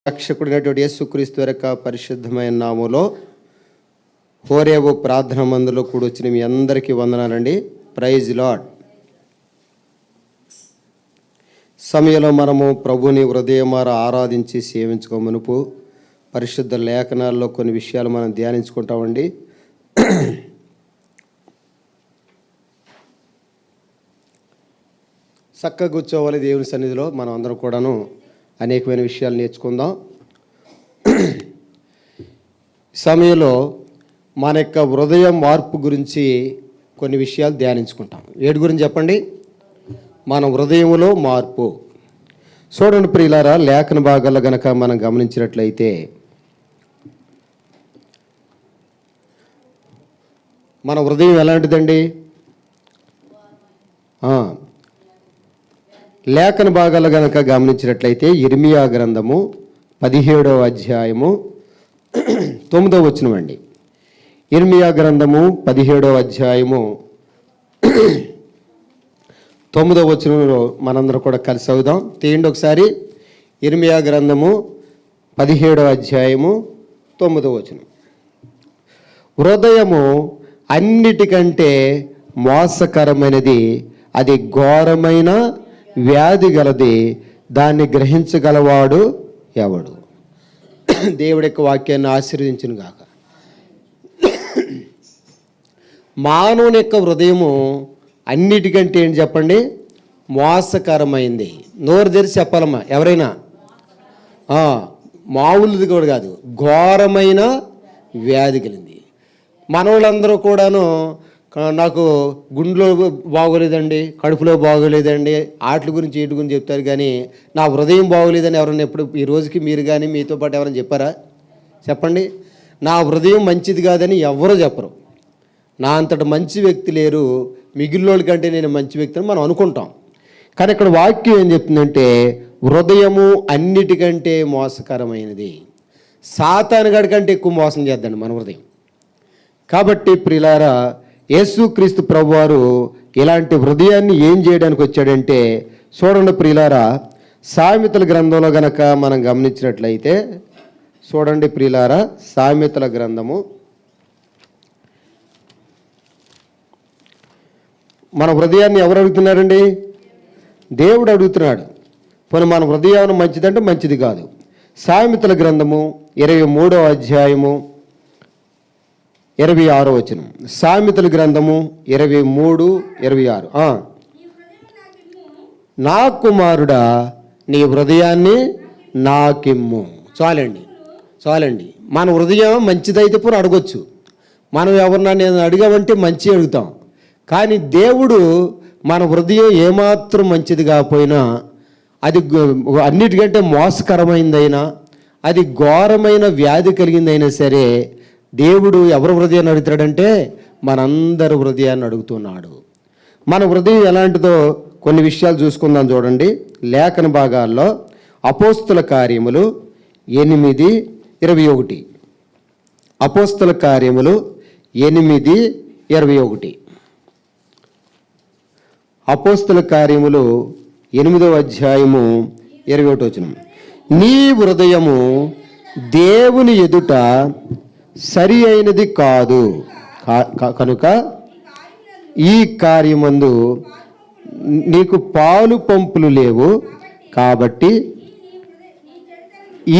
రక్షకుడైనటువంటి యేసుక్రీస్తు యొక్క పరిశుద్ధమైన నామములో హోరేబు ప్రార్థన మందులో కూడా వచ్చిన మీ అందరికీ వందనాలండి. Praise Lord. సమయంలో మనము ప్రభుని హృదయమార ఆరాధించి సేవించుకోమనుపు పరిశుద్ధ లేఖనాల్లో కొన్ని విషయాలు మనం ధ్యానించుకుంటామండి. చక్కగా కూర్చోవాలి దేవుని సన్నిధిలో. మనం అందరం కూడాను అనేకమైన విషయాలు నేర్చుకుందాం. సమయంలో మన యొక్క హృదయ మార్పు గురించి కొన్ని విషయాలు ధ్యానించుకుంటాం. ఏడు గురించి చెప్పండి? మన హృదయంలో మార్పు. చూడండి ప్రియులారా, లేఖన భాగాల్లో గనక మనం గమనించినట్లయితే మన హృదయం ఎలాంటిదండి? లేఖన భాగాలు గనక గమనించినట్లయితే ఇర్మియా గ్రంథము 17వ అధ్యాయము 9వ వచనం అండి. ఇర్మియా గ్రంథము 17వ అధ్యాయము 9వ వచనంలో మనందరం కూడా కలిసి అవుదాం. తీయండి ఒకసారి. ఇర్మియా గ్రంథము 17వ అధ్యాయము 9వ వచనం. హృదయము అన్నిటికంటే మోసకరమైనది, అది ఘోరమైన వ్యాధి గలది, దాన్ని గ్రహించగలవాడు ఎవడు? దేవుడి యొక్క వాక్యాన్ని ఆశీర్వదించును గాక. మానవుని యొక్క హృదయము అన్నిటికంటే ఏంటి చెప్పండి? మోసకరమైంది. నోరు తెరిచి చెప్పాలమ్మా ఎవరైనా. మామూలుది కూడా కాదు, ఘోరమైన వ్యాధి కలిగింది. మనవాళ్ళందరూ కూడాను నాకు గుండెలో బాగోలేదండి, కడుపులో బాగోలేదండి, వాటి గురించి వీటి గురించి చెప్తారు, కానీ నా హృదయం బాగోలేదని ఎవరైనా ఎప్పుడు ఈ రోజుకి మీరు కానీ మీతో పాటు ఎవరైనా చెప్పారా? చెప్పండి. నా హృదయం మంచిది కాదని ఎవరూ చెప్పరు. నా అంతటి మంచి వ్యక్తి లేరు, మిగిలినోళ్ళ కంటే నేను మంచి వ్యక్తిని మనం అనుకుంటాం. కానీ ఇక్కడ వాక్యం ఏం చెప్తుందంటే హృదయము అన్నిటికంటే మోసకరమైనది. సాతానుగాడి కంటే ఎక్కువ మోసం చేద్దండి మన హృదయం. కాబట్టి ప్రియులారా, యేసుక్రీస్తు ప్రభువారు ఇలాంటి హృదయాన్ని ఏం చేయడానికి వచ్చాడంటే, చూడండి ప్రియులారా, సామెతల గ్రంథంలో గనక మనం గమనించినట్లయితే చూడండి ప్రియులారా, సామెతల గ్రంథము మన హృదయాన్ని ఎవరు అడుగుతున్నారండి? దేవుడు అడుగుతున్నాడు. పోనీ మన హృదయం మంచిదంటే మంచిది కాదు. సామెతల గ్రంథము 23వ అధ్యాయము 26వ వచనం. సామెతల గ్రంథము 23:26. నా కుమారుడా, నీ హృదయాన్ని నాకిమ్ము. చాలండి. మన హృదయం మంచిదైతే పూర్వం అడగొచ్చు. మనం ఎవరన్నా నేను అడిగామంటే మంచి అడుగుతాం. కానీ దేవుడు మన హృదయం ఏమాత్రం మంచిది కాకపోయినా, అది అన్నిటికంటే మోసకరమైందైనా, అది ఘోరమైన వ్యాధి కలిగిందైనా సరే, దేవుడు ఎవరి హృదయాన్ని అడుగుతాడంటే మనందరి హృదయాన్ని అడుగుతున్నాడు. మన హృదయం ఎలాంటిదో కొన్ని విషయాలు చూసుకుందాం. చూడండి లేఖన భాగాల్లో అపోస్తుల కార్యములు 8:21. అపోస్తుల కార్యములు 8:21. అపోస్తుల కార్యములు 8వ అధ్యాయము 21వ వచనం. నీ హృదయము దేవుని ఎదుట సరి అయినది కాదు కనుక ఈ కార్యమందు నీకు పాలు పంపులు లేవు, కాబట్టి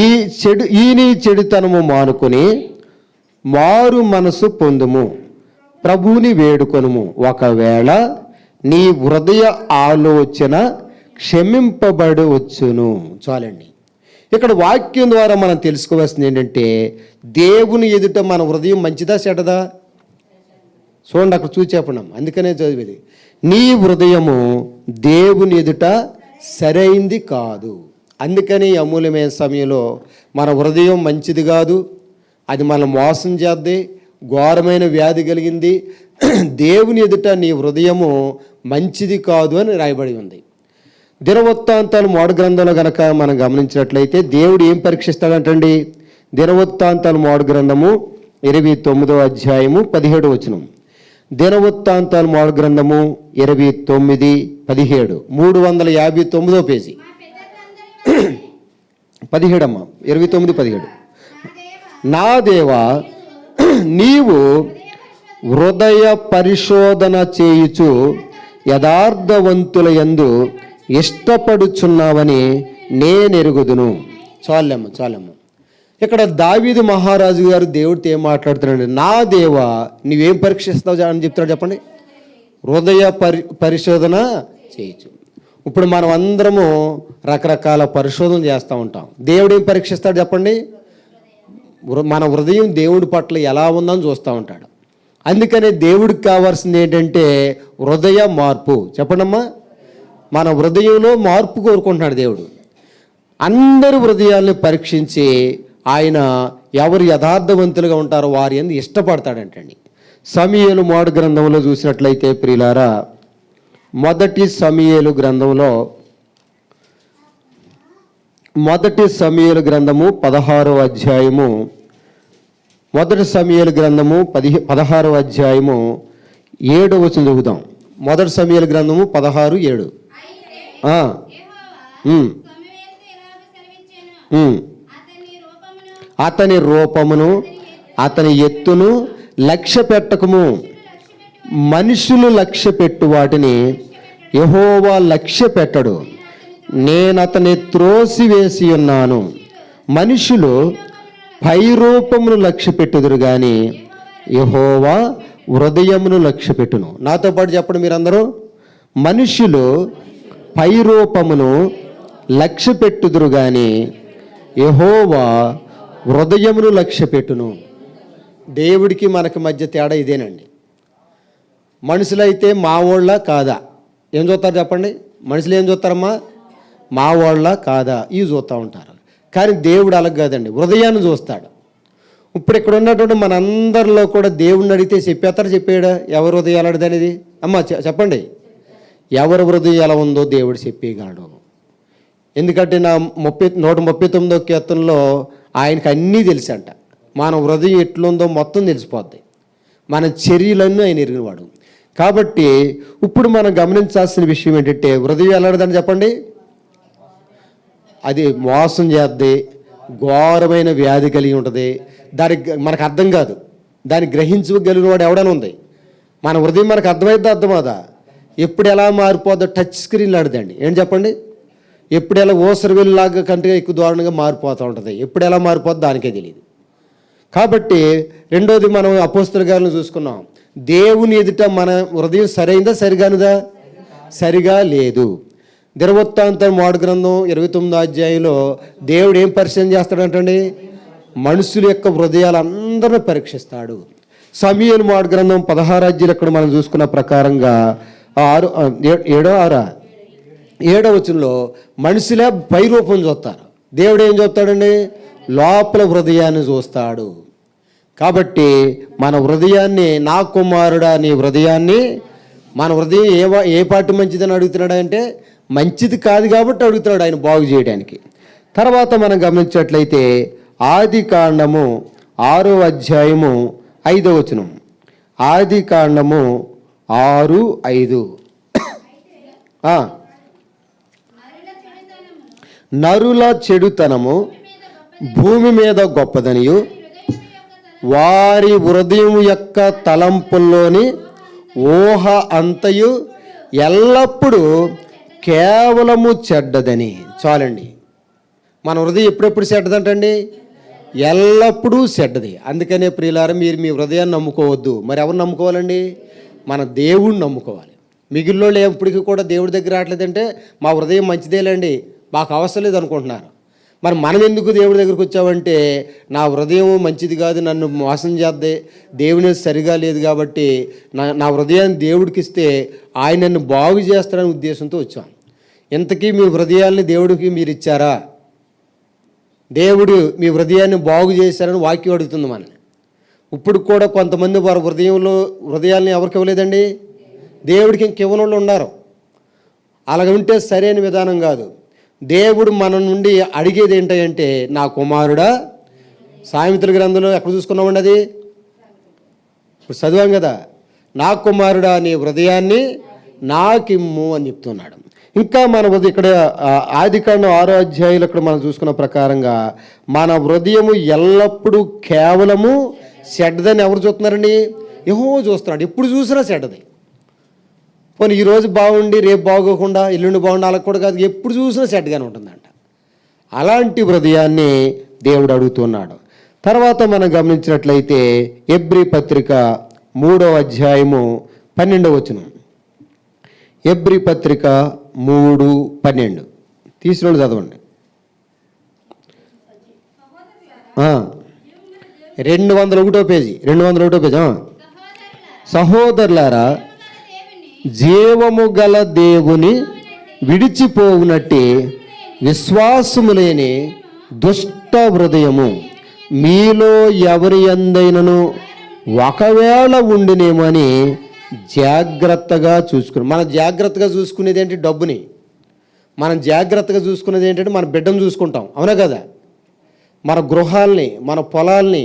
ఈ నీ చెడుతనము మానుకొని మారు మనసు పొందుము, ప్రభువుని వేడుకొనుము, ఒకవేళ నీ హృదయ ఆలోచన క్షమింపబడవచ్చును. చాలండి. ఇక్కడ వాక్యం ద్వారా మనం తెలుసుకోవాల్సింది ఏంటంటే, దేవుని ఎదుట మన హృదయం మంచిదా చెడ్డదా? చూడండి, అక్కడ చూసి చెప్పండి. అందుకనే చదివేది, నీ హృదయము దేవుని ఎదుట సరైంది కాదు. అందుకని అమూల్యమైన సమయంలో మన హృదయం మంచిది కాదు, అది మనం మోసం చేద్ది, ఘోరమైన వ్యాధి కలిగింది, దేవుని ఎదుట నీ హృదయము మంచిది కాదు అని రాయబడి ఉంది. దినవృత్తాంతాలు 3 గ్రంథంలో గనక మనం గమనించినట్లయితే దేవుడు ఏం పరీక్షిస్తాడంటండి? దినవృత్తాంతాలు 3 గ్రంథము 29వ అధ్యాయము 17వ వచనం. దినవృత్తాంతాలు 3 గ్రంథము 29:17, 359వ పేజీ. 17 29-17. నా దేవా, నీవు హృదయ పరిశోధన చేయుచు యథార్థవంతుల యందు ఇష్టపడుచున్నావని నేనెరుగుదును. చాలమ్మ. ఇక్కడ దావీదు మహారాజు గారు దేవుడితో ఏం మాట్లాడుతున్నాడు? నా దేవా, నీవేం పరీక్షిస్తావు అని చెప్తాడు చెప్పండి. హృదయ పరిశోధన చేయొచ్చు. ఇప్పుడు మనం అందరము రకరకాల పరిశోధన చేస్తూ ఉంటాం. దేవుడు ఏం పరీక్షిస్తాడు చెప్పండి? మన హృదయం దేవుడి పట్ల ఎలా ఉందని చూస్తూ ఉంటాడు. అందుకనే దేవుడికి కావాల్సింది ఏంటంటే హృదయ మార్పు. చెప్పండమ్మా, మన హృదయంలో మార్పు కోరుకుంటున్నాడు దేవుడు. అందరి హృదయాల్ని పరీక్షించి ఆయన ఎవరు యథార్థవంతులుగా ఉంటారో వారి యందు ఇష్టపడతాడంటండి. సమూయేలు మోడు గ్రంథంలో చూసినట్లయితే ప్రియులారా, మొదటి సమూయేలు గ్రంథము 16వ అధ్యాయము, మొదటి సమూయేలు గ్రంథము 16వ అధ్యాయము 7వ వచనం చదువుతాం. మొదటి సమూయేలు గ్రంథము 16:7. అతని రూపమును అతని ఎత్తును లక్ష్య పెట్టకము. మనుషులు లక్ష్య పెట్టు వాటిని యెహోవా లక్ష్య పెట్టడు. నేనతని త్రోసివేసి ఉన్నాను. మనుషులు పై రూపమును లక్ష్య పెట్టుదురు గాని యెహోవా హృదయమును లక్ష్య పెట్టును. నాతో పాటు చెప్పండి మీరందరూ. మనుషులు పై రూపమును లక్ష్య పెట్టుదురు గాని యెహోవా హృదయమును లక్ష్య పెట్టును. దేవుడికి మనకి మధ్య తేడా ఇదేనండి. మనుషులైతే మా వాళ్ళ కాదా ఏం చూస్తారు చెప్పండి? మనుషులు ఏం చూస్తారమ్మా? మా వాళ్ళ కాదా ఇవి చూస్తూ ఉంటారు. కానీ దేవుడు అలా కాదండి, హృదయాన్ని చూస్తాడు. ఇప్పుడు ఇక్కడ ఉన్నటువంటి మనందరిలో కూడా దేవుడిని అడిగితే చెప్పాడా ఎవరి హృదయం ఎలాంటిది అనేది? అమ్మ చెప్పండి, ఎవరి హృదయం ఎలా ఉందో దేవుడు చెప్పేయగలడు. ఎందుకంటే 139వ కీర్తనలో ఆయనకు అన్నీ తెలుసంట. మన హృదయం ఎట్లుందో మొత్తం తెలిసిపోద్ది. మన చర్యలన్నీ ఆయన ఎరిగినవాడు. కాబట్టి ఇప్పుడు మనం గమనించాల్సిన విషయం ఏంటంటే హృదయం ఎలాంటిదని చెప్పండి? అది మోసం చేద్ది, ఘోరమైన వ్యాధి కలిగి ఉంటుంది. దానికి మనకు అర్థం కాదు. దాన్ని గ్రహించగలిగిన వాడు ఎవడైనా ఉంది. మన హృదయం మనకు అర్థమవుదా? ఎప్పుడు ఎలా మారిపోద్దో టచ్ స్క్రీన్ లాడుదండి. ఏం చెప్పండి? ఎప్పుడు ఎలా ఓసరవెల్లిలాగా కంటిగా ఎక్కువ దారుణంగా మారిపోతూ ఉంటుంది. ఎప్పుడు ఎలా మారిపోద్దో దానికే తెలియదు. కాబట్టి రెండోది మనం అపోస్తల గారిని చూసుకున్నాం. దేవుని ఎదుట మన హృదయం సరైందా సరిగానుదా? సరిగా లేదు. దినవృత్తాంతం మోడు గ్రంథం 29వ అధ్యాయంలో దేవుడు ఏం పరిశీలన చేస్తాడంటండి? మనుషుల యొక్క హృదయాలందరినీ పరీక్షిస్తాడు. సమూయేలు మోడు గ్రంథం 16వ అధ్యాయం ఇక్కడ మనం చూసుకున్న ప్రకారంగా 7వ వచనంలో మనుషులే పై రూపం చూస్తారు. దేవుడు ఏం చూస్తాడండి? లోపల హృదయాన్ని చూస్తాడు. కాబట్టి మన హృదయాన్ని, నా కుమారుడా నీ హృదయాన్ని, మన హృదయం ఏ పార్టీ మంచిదని అడుగుతున్నాడు అంటే మంచిది కాదు కాబట్టి అడుగుతున్నాడు ఆయన బాగు చేయడానికి. తర్వాత మనం గమనించినట్లయితే ఆదికాండము 6వ అధ్యాయము 5వ వచనం. ఆదికాండము 6:5. నరుల చెడుతనము భూమి మీద గొప్పదనియు వారి హృదయం యొక్క తలంపుల్లోని ఊహ అంతయు ఎల్లప్పుడూ కేవలము చెడ్డదని. చాలండి, మన హృదయం ఎప్పుడెప్పుడు చెడ్డదంటండి? ఎల్లప్పుడూ చెడ్డది. అందుకనే ప్రియులారా, మీరు మీ హృదయాన్ని నమ్ముకోవద్దు. మరి ఎవరు నమ్ముకోవాలండి? మన దేవుడిని నమ్ముకోవాలి. మిగిలినోళ్ళు ఎప్పటికీ కూడా దేవుడి దగ్గర రావట్లేదంటే మా హృదయం మంచిదేలేండి, మాకు అవసరం లేదు అనుకుంటున్నారు. మరి మనం ఎందుకు దేవుడి దగ్గరికి వచ్చామంటే నా హృదయం మంచిది కాదు, నన్ను మోసం చేద్దే, దేవుని సరిగా లేదు కాబట్టి నా హృదయాన్ని దేవుడికి ఇస్తే ఆయన నన్ను బాగు చేస్తాడనే ఉద్దేశంతో వచ్చాం. ఇంతకీ మీ హృదయాన్ని దేవుడికి మీరు ఇచ్చారా? దేవుడు మీ హృదయాన్ని బాగు చేశారని వాక్యం అడుగుతుంది మనని. ఇప్పుడు కూడా కొంతమంది వారి హృదయాల్ని ఎవరికి ఇవ్వలేదండి? దేవుడికి ఇంకెవరోళ్ళు ఉన్నారు. అలాగ ఉంటే సరైన విధానం కాదు. దేవుడు మన నుండి అడిగేది ఏంటంటే నా కుమారుడా, సామెతల గ్రంథంలో ఎక్కడ చూసుకున్నామండి? అది ఇప్పుడు చదివాం కదా, నా కుమారుడా నీ హృదయాన్ని నాకిమ్ము అని చెప్తున్నాడు. ఇంకా మన ఇక్కడ ఆదికాండం 6వ అధ్యాయంలో ఇక్కడ మనం చూసుకున్న ప్రకారంగా మన హృదయము ఎల్లప్పుడూ కేవలము చెడ్డదని ఎవరు చూస్తున్నారండి? యెహోవా చూస్తున్నాడు. ఎప్పుడు చూసినా చెడ్డది. పోనీ ఈరోజు బాగుండి రేపు బాగోకుండా ఎల్లుండి బాగుండి అలా కూడా కాదు, ఎప్పుడు చూసినా చెడ్డగానే ఉంటుందంట. అలాంటి హృదయాన్ని దేవుడు అడుగుతున్నాడు. తర్వాత మనం గమనించినట్లయితే హెబ్రీ పత్రిక 3వ అధ్యాయము 12వ వచనం. హెబ్రీ పత్రిక 3:12 తీసినోళ్ళు చదవండి. 201వ పేజీ. సహోదరులారా, జీవము గల దేవుని విడిచిపోవునట్టి విశ్వాసము లేని దుష్ట హృదయము మీలో ఎవరి యందైనను ఒకవేళ ఉండినేమని జాగ్రత్తగా చూసుకుని. మనం జాగ్రత్తగా చూసుకునేది ఏంటి? డబ్బుని. మనం జాగ్రత్తగా చూసుకునేది ఏంటంటే మన బిడ్డను చూసుకుంటాం, అవునా కదా? మన గృహాల్ని, మన పొలాల్ని,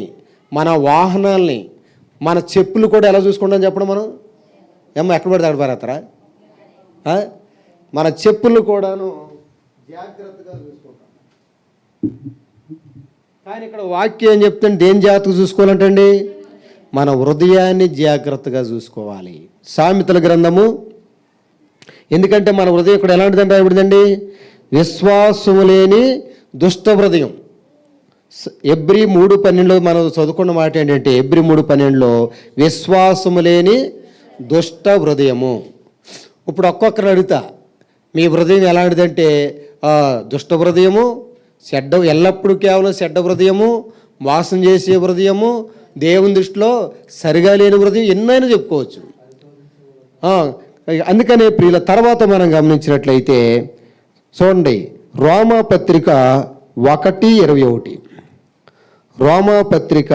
మన వాహనాల్ని, మన చెప్పులు కూడా ఎలా చూసుకుంటాం చెప్పడం? మనం ఎక్కడ పడితే అక్కడ పారేస్తారా? మన చెప్పులు కూడాను జాగ్రత్తగా చూసుకుంటాం. కానీ ఇక్కడ వాక్యం ఏం చెప్తుంటే దేని జాగ్రత్తగా చూసుకోవాలంటండి? మన హృదయాన్ని జాగ్రత్తగా చూసుకోవాలి. సామెతల గ్రంథము, ఎందుకంటే మన హృదయం ఇక్కడ ఎలాంటిదంటే రాయబడిందండి? విశ్వాసము లేని దుష్ట హృదయం. హెబ్రీ 3:12 మనం చదువుకున్న మాట ఏంటంటే, హెబ్రీ 3:12 విశ్వాసము లేని దుష్ట హృదయము. ఇప్పుడు ఒక్కొక్కరు అడుగుతా, మీ హృదయం ఎలాంటిదంటే దుష్ట హృదయము, చెడ్డ, ఎల్లప్పుడూ కేవలం చెడ్డ హృదయము, మోసం చేసే హృదయము, దేవుని దృష్టిలో సరిగా లేని హృదయం, ఎన్నైనా చెప్పుకోవచ్చు. అందుకనే ప్రియుల తర్వాత మనం గమనించినట్లయితే చూడండి, రోమాపత్రిక 1:21. రోమాపత్రిక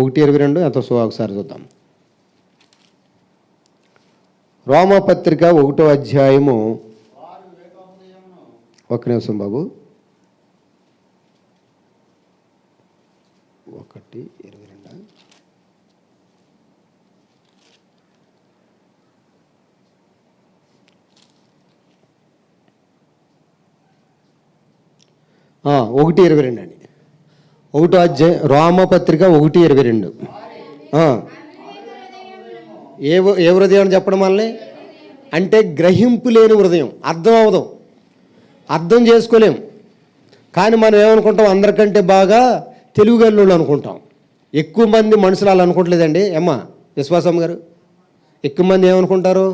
1:22 ఎంత ఒకసారి చూద్దాం. రోమాపత్రిక 1వ అధ్యాయము, ఒక్క నిమిషం బాబు, 1:22. 1:22 అండి. 1వ అధ్యాయం రోమపత్రిక 1:22. ఏ హృదయం అని చెప్పడం వల్లనే అంటే గ్రహింపు లేని హృదయం. అర్థం అవదు, అర్థం చేసుకోలేం. కానీ మనం ఏమనుకుంటాం? అందరికంటే బాగా తెలుగుగల్లోళ్ళు అనుకుంటాం. ఎక్కువ మంది మనుషులు అలా అనుకోవట్లేదండి అమ్మా విశ్వాసమ్మ గారు. ఎక్కువ మంది ఏమనుకుంటారు?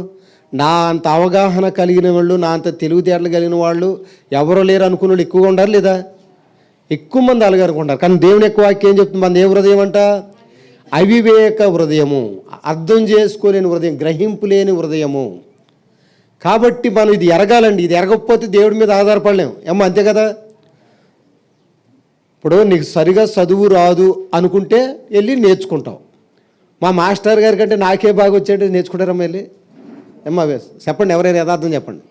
నా అంత అవగాహన కలిగిన వాళ్ళు, నా అంత తెలివితేటలు కలిగిన వాళ్ళు ఎవరో లేరు అనుకున్న వాళ్ళు ఎక్కువగా ఉండాలి లేదా? ఎక్కువ మంది అలాగే అనుకుంటారు. కానీ దేవుని ఎక్కువ వాక్యం ఏం చెప్తుంది? మన ఏ హృదయం అంట? అవివేక హృదయము, అర్థం చేసుకోలేని హృదయం, గ్రహింపు లేని హృదయము. కాబట్టి మనం ఇది ఎరగాలండి. ఇది ఎరగకపోతే దేవుడి మీద ఆధారపడలేము ఏమో, అంతే కదా? ఇప్పుడు నీకు సరిగా చదువు రాదు అనుకుంటే వెళ్ళి నేర్చుకుంటావు. మా మాస్టర్ గారి కంటే నాకే బాగా వచ్చేది నేర్చుకుంటారమ్మా వెళ్ళి. ఏమ్మా చెప్పండి, ఎవరైనా యథార్థం చెప్పండి.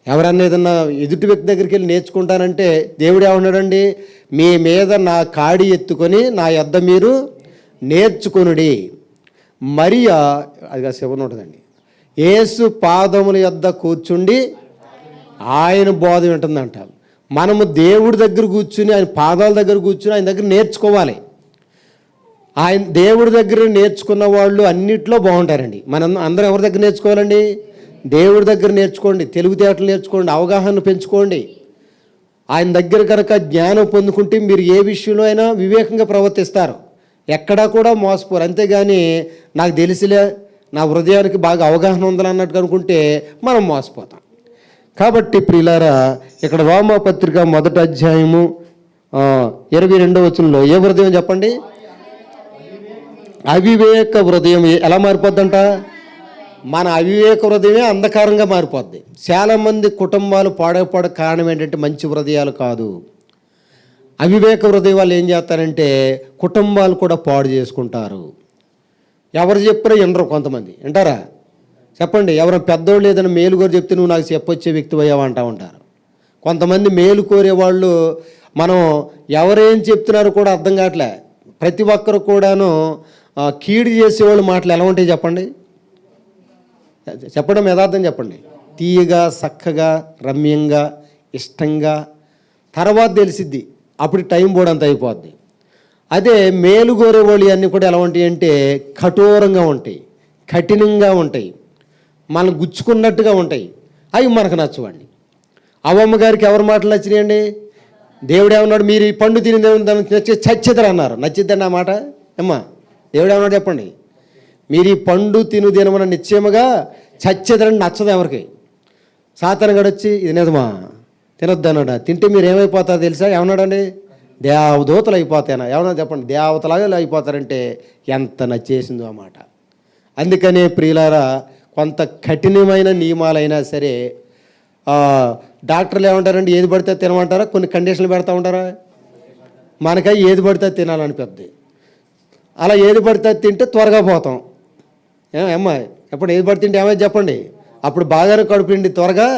ఎవరన్నా ఏదన్నా ఎదుటి వ్యక్తి దగ్గరికి వెళ్ళి నేర్చుకుంటానంటే దేవుడు ఏమన్నాడండి? మీ మీద నా కాడి ఎత్తుకొని నా యొద్ద మీరు నేర్చుకొనుడి. మరియా, అది శివన్ ఉంటుందండి, యేసు పాదముల యొద్ద కూర్చుండి ఆయన బోధ వింటుందంట. మనము దేవుడి దగ్గర కూర్చుని, ఆయన పాదాల దగ్గర కూర్చుని ఆయన దగ్గర నేర్చుకోవాలి. ఆయన దేవుడి దగ్గర నేర్చుకున్న వాళ్ళు అన్నిట్లో బాగుంటారండి. మనం అందరం ఎవరి దగ్గర నేర్చుకోవాలండి? దేవుడి దగ్గర నేర్చుకోండి, తెలివితేటలు నేర్చుకోండి, అవగాహన పెంచుకోండి. ఆయన దగ్గర కనుక జ్ఞానం పొందుకుంటే మీరు ఏ విషయంలో అయినా వివేకంగా ప్రవర్తిస్తారు, ఎక్కడా కూడా మోసపోరు. అంతేగాని నాకు తెలిసిలే, నా హృదయానికి బాగా అవగాహన ఉందని అన్నట్టు అనుకుంటే మనం మోసపోతాం. కాబట్టి ప్రియులారా, ఇక్కడ రోమాపత్రిక 1వ అధ్యాయము 22వ వచనంలో ఏ హృదయం చెప్పండి? అవివేక హృదయం ఎలా మారిపోద్దంట? మన అవివేక హృదయమే అంధకారంగా మారిపోద్ది. చాలామంది కుటుంబాలు పాడైపోవడం కారణం ఏంటంటే మంచి హృదయాలు కాదు. అవివేక హృదయం వాళ్ళు ఏం చేస్తారంటే కుటుంబాలు కూడా పాడు చేసుకుంటారు. ఎవరు చెప్పారో వినరు. కొంతమంది వింటారా? చెప్పండి, ఎవరైనా పెద్దోళ్ళు ఏదైనా మేలు కోరి చెప్తే నువ్వు నాకు చెప్పొచ్చే వ్యక్తి అయ్యావా అంటూ ఉంటారు. కొంతమంది మేలు కోరేవాళ్ళు మనం ఎవరేం చెప్తున్నారో కూడా అర్థం కావట్లే. ప్రతి ఒక్కరు కూడాను కీడు చేసేవాళ్ళు మాటలు ఎలా ఉంటాయి చెప్పండి? చెప్పడం యథార్థం చెప్పండి. తీయగా, చక్కగా, రమ్యంగా, ఇష్టంగా. తర్వాత తెలిసిద్ది, అప్పుడు టైం పోవడంత అయిపోద్ది. అదే మేలుగోరే వాళ్ళు అన్నీ కూడా ఎలా ఉంటాయి అంటే కఠోరంగా ఉంటాయి, కఠినంగా ఉంటాయి, మనం గుచ్చుకున్నట్టుగా ఉంటాయి. అవి మనకు నచ్చవండి. అవ్వమ్మ గారికి ఎవరి మాటలు నచ్చినాయండి? దేవుడు ఏమన్నాడు? మీరు ఈ పండు తిని నచ్చి చచ్చిద్దరు అన్నారు. నచ్చిద్దండి ఆ మాట? అమ్మా, దేవుడు ఏమన్నాడు చెప్పండి? మీరు ఈ పండు తిను తినమని నిశ్చయముగా చచ్చిద్దరని నచ్చదు ఎవరికి. సాతానుగాడు వచ్చి ఇది నిజమా, తినొద్దు అన్నాడు. తింటే మీరు ఏమైపోతారో తెలుసా? ఏమన్నాడండి? దేవదూతలు అయిపోతాయనా? ఏమన్నా చెప్పండి. దేవతలాగా అయిపోతారంటే ఎంత నచ్చేసిందో ఆ మాట. అందుకనే ప్రియులారా, కొంత కఠినమైన నియమాలైనా సరే డాక్టర్లు ఏమంటారండి? ఏది పడితే తినమంటారా? కొన్ని కండిషన్లు పెడతా ఉంటారా? మనకై ఏది పడితే తినాలనిపిస్తుంది. అలా ఏది పడితే తింటే త్వరగా పోతాం. ఏమ్మా, ఎప్పుడు ఏది పడితే తింటే ఏమైతే చెప్పండి? అప్పుడు బాగానే కడుపుండి త్వరగా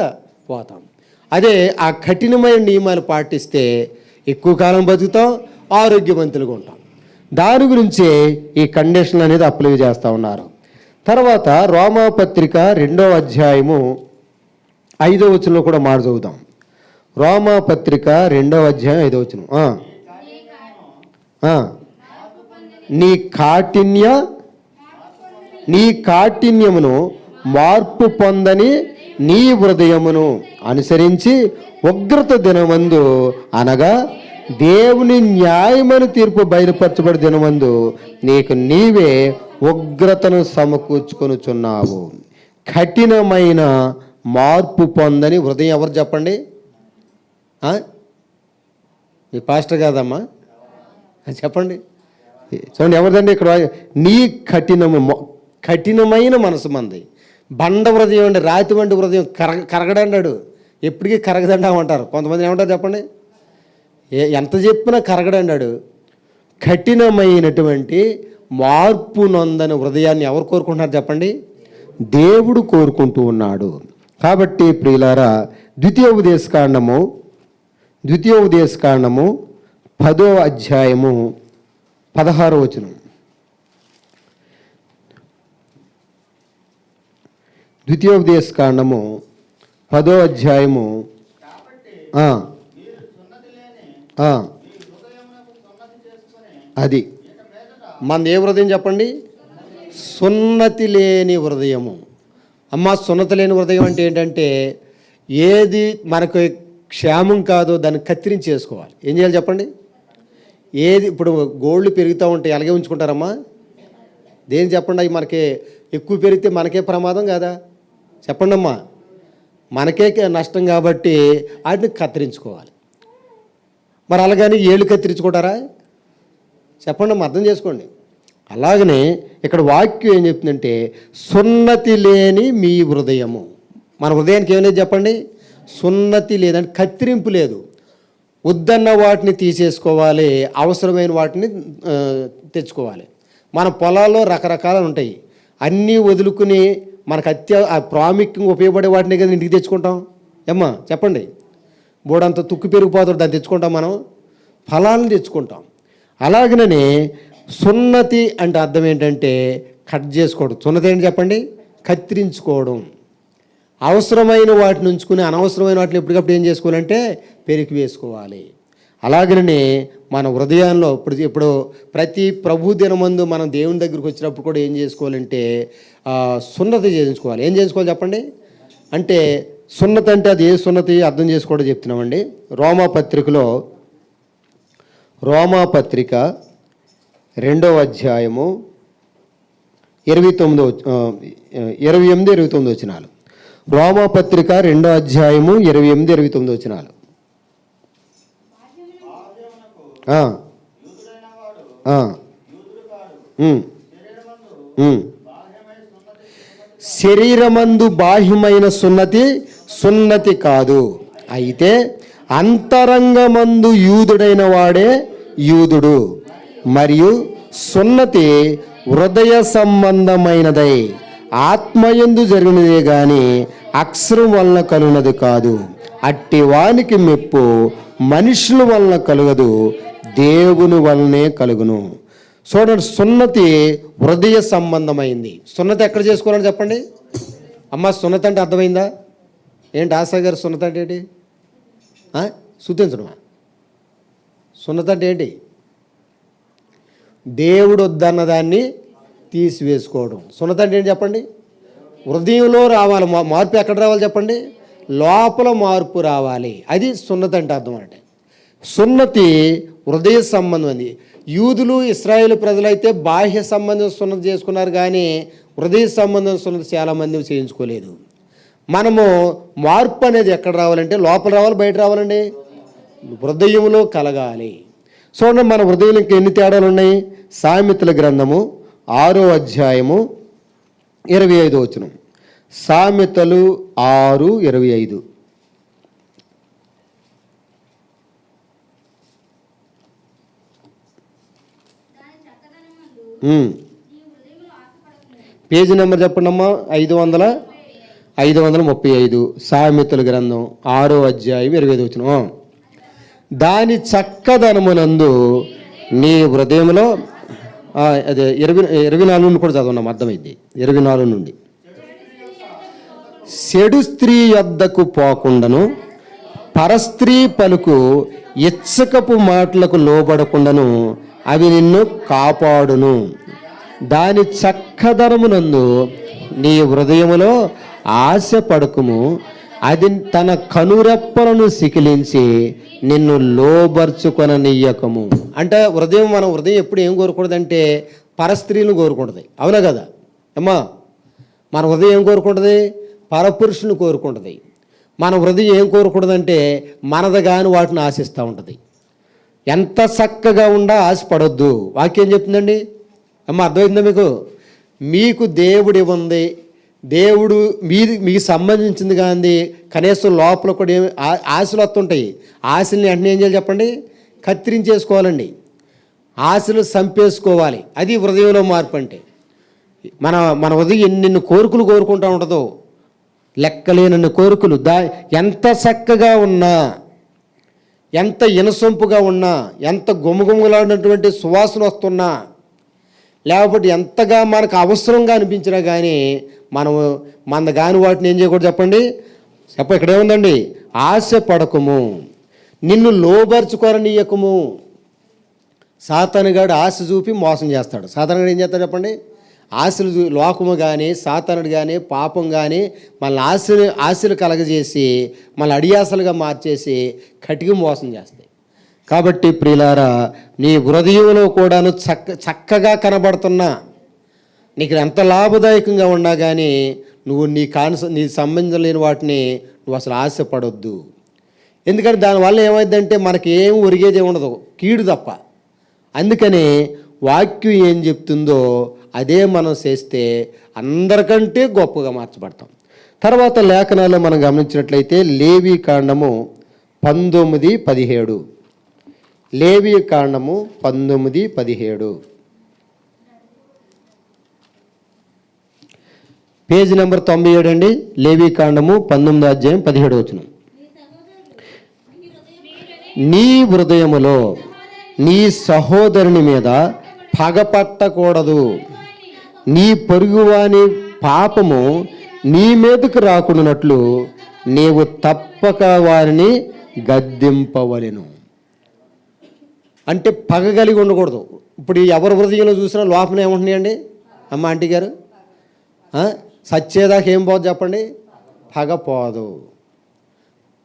పోతాం. అదే ఆ కఠినమైన నియమాలు పాటిస్తే ఎక్కువ కాలం బతుకుతాం, ఆరోగ్యవంతులుగా ఉంటాం. దాని గురించే ఈ కండిషన్లు అనేది అప్లై చేస్తూ ఉన్నారు. తర్వాత రోమాపత్రిక 2వ అధ్యాయము 5వ వచనంలో కూడా మాట చదువుదాం. రోమాపత్రిక 2వ అధ్యాయం 5వ వచనం. నీ కాఠిన్యమును మార్పు పొందని నీ హృదయమును అనుసరించి ఉగ్రత దినమందు, అనగా దేవుని న్యాయమైన తీర్పు బయలుపరచబడి దినమందు నీకు నీవే ఉగ్రతను సమకూర్చుకొనుచున్నావు. కఠినమైన మార్పు పొందని హృదయం ఎవరు చెప్పండి? మీ పాస్టర్ కాదమ్మా, చెప్పండి. చూడండి ఎవరిదండి ఇక్కడ? నీ కఠినమైన మనసు మంది. బండ హృదయం అండి, రాతి వంటి హృదయం కరగడండాడు. ఎప్పటికీ కరగదండామంటారు కొంతమంది. ఏమంటారు చెప్పండి? ఎంత చెప్పినా కరగడండాడు. కఠినమైనటువంటి మార్పు నొందని హృదయాన్ని ఎవరు కోరుకుంటున్నారు చెప్పండి? దేవుడు కోరుకుంటూ ఉన్నాడు. కాబట్టి ప్రియులారా, ద్వితీయోపదేశకాండము 10వ అధ్యాయము 16వ వచనం. ద్వితీయోపదేశకాండము 10వ అధ్యాయము అది మన ఏ హృదయం చెప్పండి? సున్నతి లేని హృదయము. అమ్మ, సున్నతి లేని హృదయం అంటే ఏంటంటే ఏది మనకు క్షేమం కాదో దాన్ని కత్తిరించేసుకోవాలి. ఏం చేయాలి చెప్పండి? ఏది ఇప్పుడు గోల్డ్ పెరుగుతూ ఉంటే అలాగే ఉంచుకుంటారమ్మా? దేని చెప్పండి? అవి మనకి ఎక్కువ పెరిగితే మనకే ప్రమాదం కాదా? చెప్పండి అమ్మా. మనకే నష్టం కాబట్టి వాటిని కత్తిరించుకోవాలి. మరి అలాగని ఏళ్ళు కత్తిరించుకుంటారా? చెప్పండి అమ్మా, అర్థం చేసుకోండి. అలాగనే ఇక్కడ వాక్యం ఏం చెప్తుందంటే సున్నతి లేని మీ హృదయము. మన హృదయానికి ఏమనేది చెప్పండి? సున్నతి లేదంటే కత్తిరింపు లేదు. వద్దన్న వాటిని తీసేసుకోవాలి, అవసరమైన వాటిని తెచ్చుకోవాలి. మన పొలాల్లో రకరకాలు ఉంటాయి. అన్నీ వదులుకుని మనకు ప్రాముఖ్యంగా ఉపయోగపడే వాటిని కదా ఇంటికి తెచ్చుకుంటాం. ఏమ్మా చెప్పండి? బోడంత తుక్కు పెరిగిపోతాడు, దాన్ని తెచ్చుకుంటాం మనం? ఫలాలను తెచ్చుకుంటాం. అలాగనే సున్నతి అంటే అర్థం ఏంటంటే కట్ చేసుకోవడం. సున్నతి ఏంటి చెప్పండి? కత్తిరించుకోవడం. అవసరమైన వాటిని ఉంచుకుని అనవసరమైన వాటిని ఎప్పటికప్పుడు ఏం చేసుకోవాలంటే పెరికి వేసుకోవాలి. అలాగనే మన హృదయాల్లో ఇప్పుడు ప్రతి ప్రభు దినమందు మనం దేవుని దగ్గరికి వచ్చినప్పుడు కూడా ఏం చేసుకోవాలంటే సున్నతి చేయించుకోవాలి. ఏం చేసుకోవాలి చెప్పండి? అంటే సున్నతి అంటే అది ఏ సున్నతి అర్థం చేసుకోవడం చెప్తున్నామండి. రోమాపత్రిక 2వ అధ్యాయము 28-29 వచనాలు. రోమాపత్రిక 2వ అధ్యాయము 28-29 వచనాలు. శరీరమందు బాహ్యమైన సున్నతి కాదు, అయితే అంతరంగమందు యూదుడైన వాడే యూదుడు. మరియు సున్నతి హృదయ సంబంధమైనదై ఆత్మయందు జరిగినదే గాని అక్షరం వలన కలుగునది కాదు. అట్టి వానికి మెప్పు మనుషుల వలన కలుగదు, దేవుని వలనే కలుగును. చూడండి, సున్నతి హృదయ సంబంధమైంది. సున్నతి ఎక్కడ చేసుకోవాలని చెప్పండి అమ్మ? సున్నతి అంటే అర్థమైందా? ఏంటి ఆశా గారు సున్నత అంటే ఏంటి? శుద్ధించడమా? సున్నత అంటే ఏంటి? దేవుడు వద్దన్న దాన్ని తీసివేసుకోవడం. సున్నత అంటే ఏంటి చెప్పండి? హృదయంలో రావాలి మార్పు. ఎక్కడ రావాలి చెప్పండి? లోపల మార్పు రావాలి. అది సున్నత అంటే అర్థం. అంటే సున్నతి హృదయ సంబంధం. అది యూదులు ఇశ్రాయేలు ప్రజలైతే బాహ్య సంబంధం సున్నతి చేసుకున్నారు, కానీ హృదయ సంబంధం సున్నతి చాలామంది చేయించుకోలేదు. మనము మార్పు అనేది ఎక్కడ రావాలంటే లోపల రావాలి, బయట రావాలండి. హృదయంలో కలగాలి. చూడండి, మన హృదయంలో ఇంకా ఎన్ని తేడాలు ఉన్నాయి? సామెతల గ్రంథము 6వ అధ్యాయము 25వ వచనం. సామెతలు 6:25. పేజీ నెంబర్ చెప్పండి అమ్మా. 535. సామెతల గ్రంథం 6వ అధ్యాయం 25వ వచనం. దాని చక్కదనమునందు నీ హృదయంలో, అదే 24 నుండి కూడా చదవన్నాం, అర్థమైంది. 24 నుండి. చెడు స్త్రీ యొద్దకు పోకుండాను, పరస్త్రీ పలుకు ఇచ్చకపు మాటలకు లోబడకుండాను అవి నిన్ను కాపాడును. దాని చక్కదనమునందు నీ హృదయములో ఆశ పడకుము, అది తన కనురెప్పలను సికిలించి నిన్ను లోబర్చుకొననీయకము. అంటే మన హృదయం ఎప్పుడు ఏం కోరుకుంటుందంటే పరస్త్రీలను కోరుకుంటుంది. అవునా కదా అమ్మా? మన హృదయం ఏం కోరుకుంటుంది? పరపురుషుని కోరుకుంటుంది. మన హృదయం ఏం కోరుకుంటుందంటే మనది కాని వాటిని ఆశిస్తూ ఉంటుంది. ఎంత చక్కగా ఉండా ఆశపడొద్దు. వాక్యం చెప్తుందండి అమ్మ, అర్థమైందా మీకు? మీకు దేవుడు ఇవ్వండి, దేవుడు మీకు సంబంధించింది కానీ కనీసం లోపల కూడా ఆశలు వస్తుంటాయి. ఆశల్ని వెంటనే ఏం చేయాలి చెప్పండి? కత్తిరించేసుకోవాలండి. ఆశలు చంపేసుకోవాలి. అది హృదయంలో మార్పు అంటే. మన హృదయం ఎన్ని కోరికలు కోరుకుంటూ ఉంటుందో, లెక్కలేనన్ని కోరికలు. ఎంత చక్కగా ఉన్నా, ఎంత ఇనసొంపుగా ఉన్నా, ఎంత గుమగుమలాడినటువంటి సువాసన వస్తున్నా, లేకపోతే ఎంతగా మనకు అవసరంగా అనిపించినా కానీ మన కాని వాటిని ఏం చేయకూడదు చెప్పండి? ఇక్కడ ఏముందండి? ఆశ పడకము, నిన్ను లోబర్చుకొననీయకము. సాతానుగాడు ఆశ చూపి మోసం చేస్తాడు. సాతానుగాడు ఏం చేస్తాడు చెప్పండి? ఆశలు లోకము కానీ, సాతానుడు కానీ, పాపం కానీ మనల్ని ఆశలు కలగజేసి మళ్ళీ అడియాసలుగా మార్చేసి కటికి మోసం చేస్తాయి. కాబట్టి ప్రియులారా, నీ హృదయంలో కూడాను చక్కగా కనబడుతున్నా, నీకు ఎంత లాభదాయకంగా ఉన్నా కానీ నువ్వు నీ సంబంధం లేని వాటిని నువ్వు అసలు ఆశపడొద్దు. ఎందుకంటే దానివల్ల ఏమైందంటే మనకి ఏం ఒరిగేది ఉండదు, కీడు తప్ప. అందుకని వాక్యం ఏం చెప్తుందో అదే మనం చేస్తే అందరికంటే గొప్పగా మార్చబడతాం. తర్వాత లేఖనాల్లో మనం గమనించినట్లయితే లేవి కాండము 19:17. లేవి కాండము 19:17. పేజీ నెంబర్ 97 అండి. లేవి కాండము 19వ అధ్యాయం 17వ వచనం. నీ హృదయములో నీ సహోదరుని మీద పగపట్టకూడదు, నీ పొరుగువాని పాపము నీ మీదకు రాకున్నట్లు నీవు తప్పక వారిని గద్దింపవలెను. అంటే పగ కలిగి ఉండకూడదు. ఇప్పుడు ఎవరి హృదయంలో చూసినా లోపల ఏముంటున్నాయండి అమ్మ ఆంటీ గారు? సచ్చేదాకా ఏం పోదు చెప్పండి? పగ పోదు.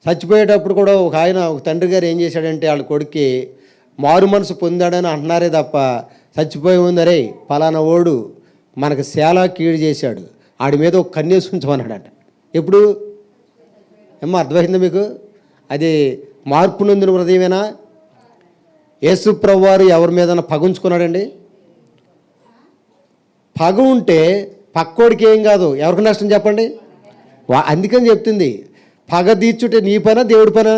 చచ్చిపోయేటప్పుడు కూడా ఒక తండ్రి గారు ఏం చేశాడంటే వాళ్ళ కొడుక్కి మారు మనసు పొందాడని అంటున్నారే తప్ప చచ్చిపోయి ఉందరే పలానా ఓడు మనకు చాలా కీడు చేశాడు, ఆడి మీద ఒక కన్నేసి ఉంచమన్నాడట. ఎప్పుడు ఏమో అర్థమైందా మీకు? అది మార్పు నొందిన హృదయమేనా? యేసు ప్రభువారు ఎవరి మీద పగుంచుకున్నాడండి? పగ ఉంటే పక్కోడికి ఏం కాదు, ఎవరికి నష్టం చెప్పండి? అందుకని చెప్తుంది, పగ తీర్చుట నీ పనా దేవుడి పనా?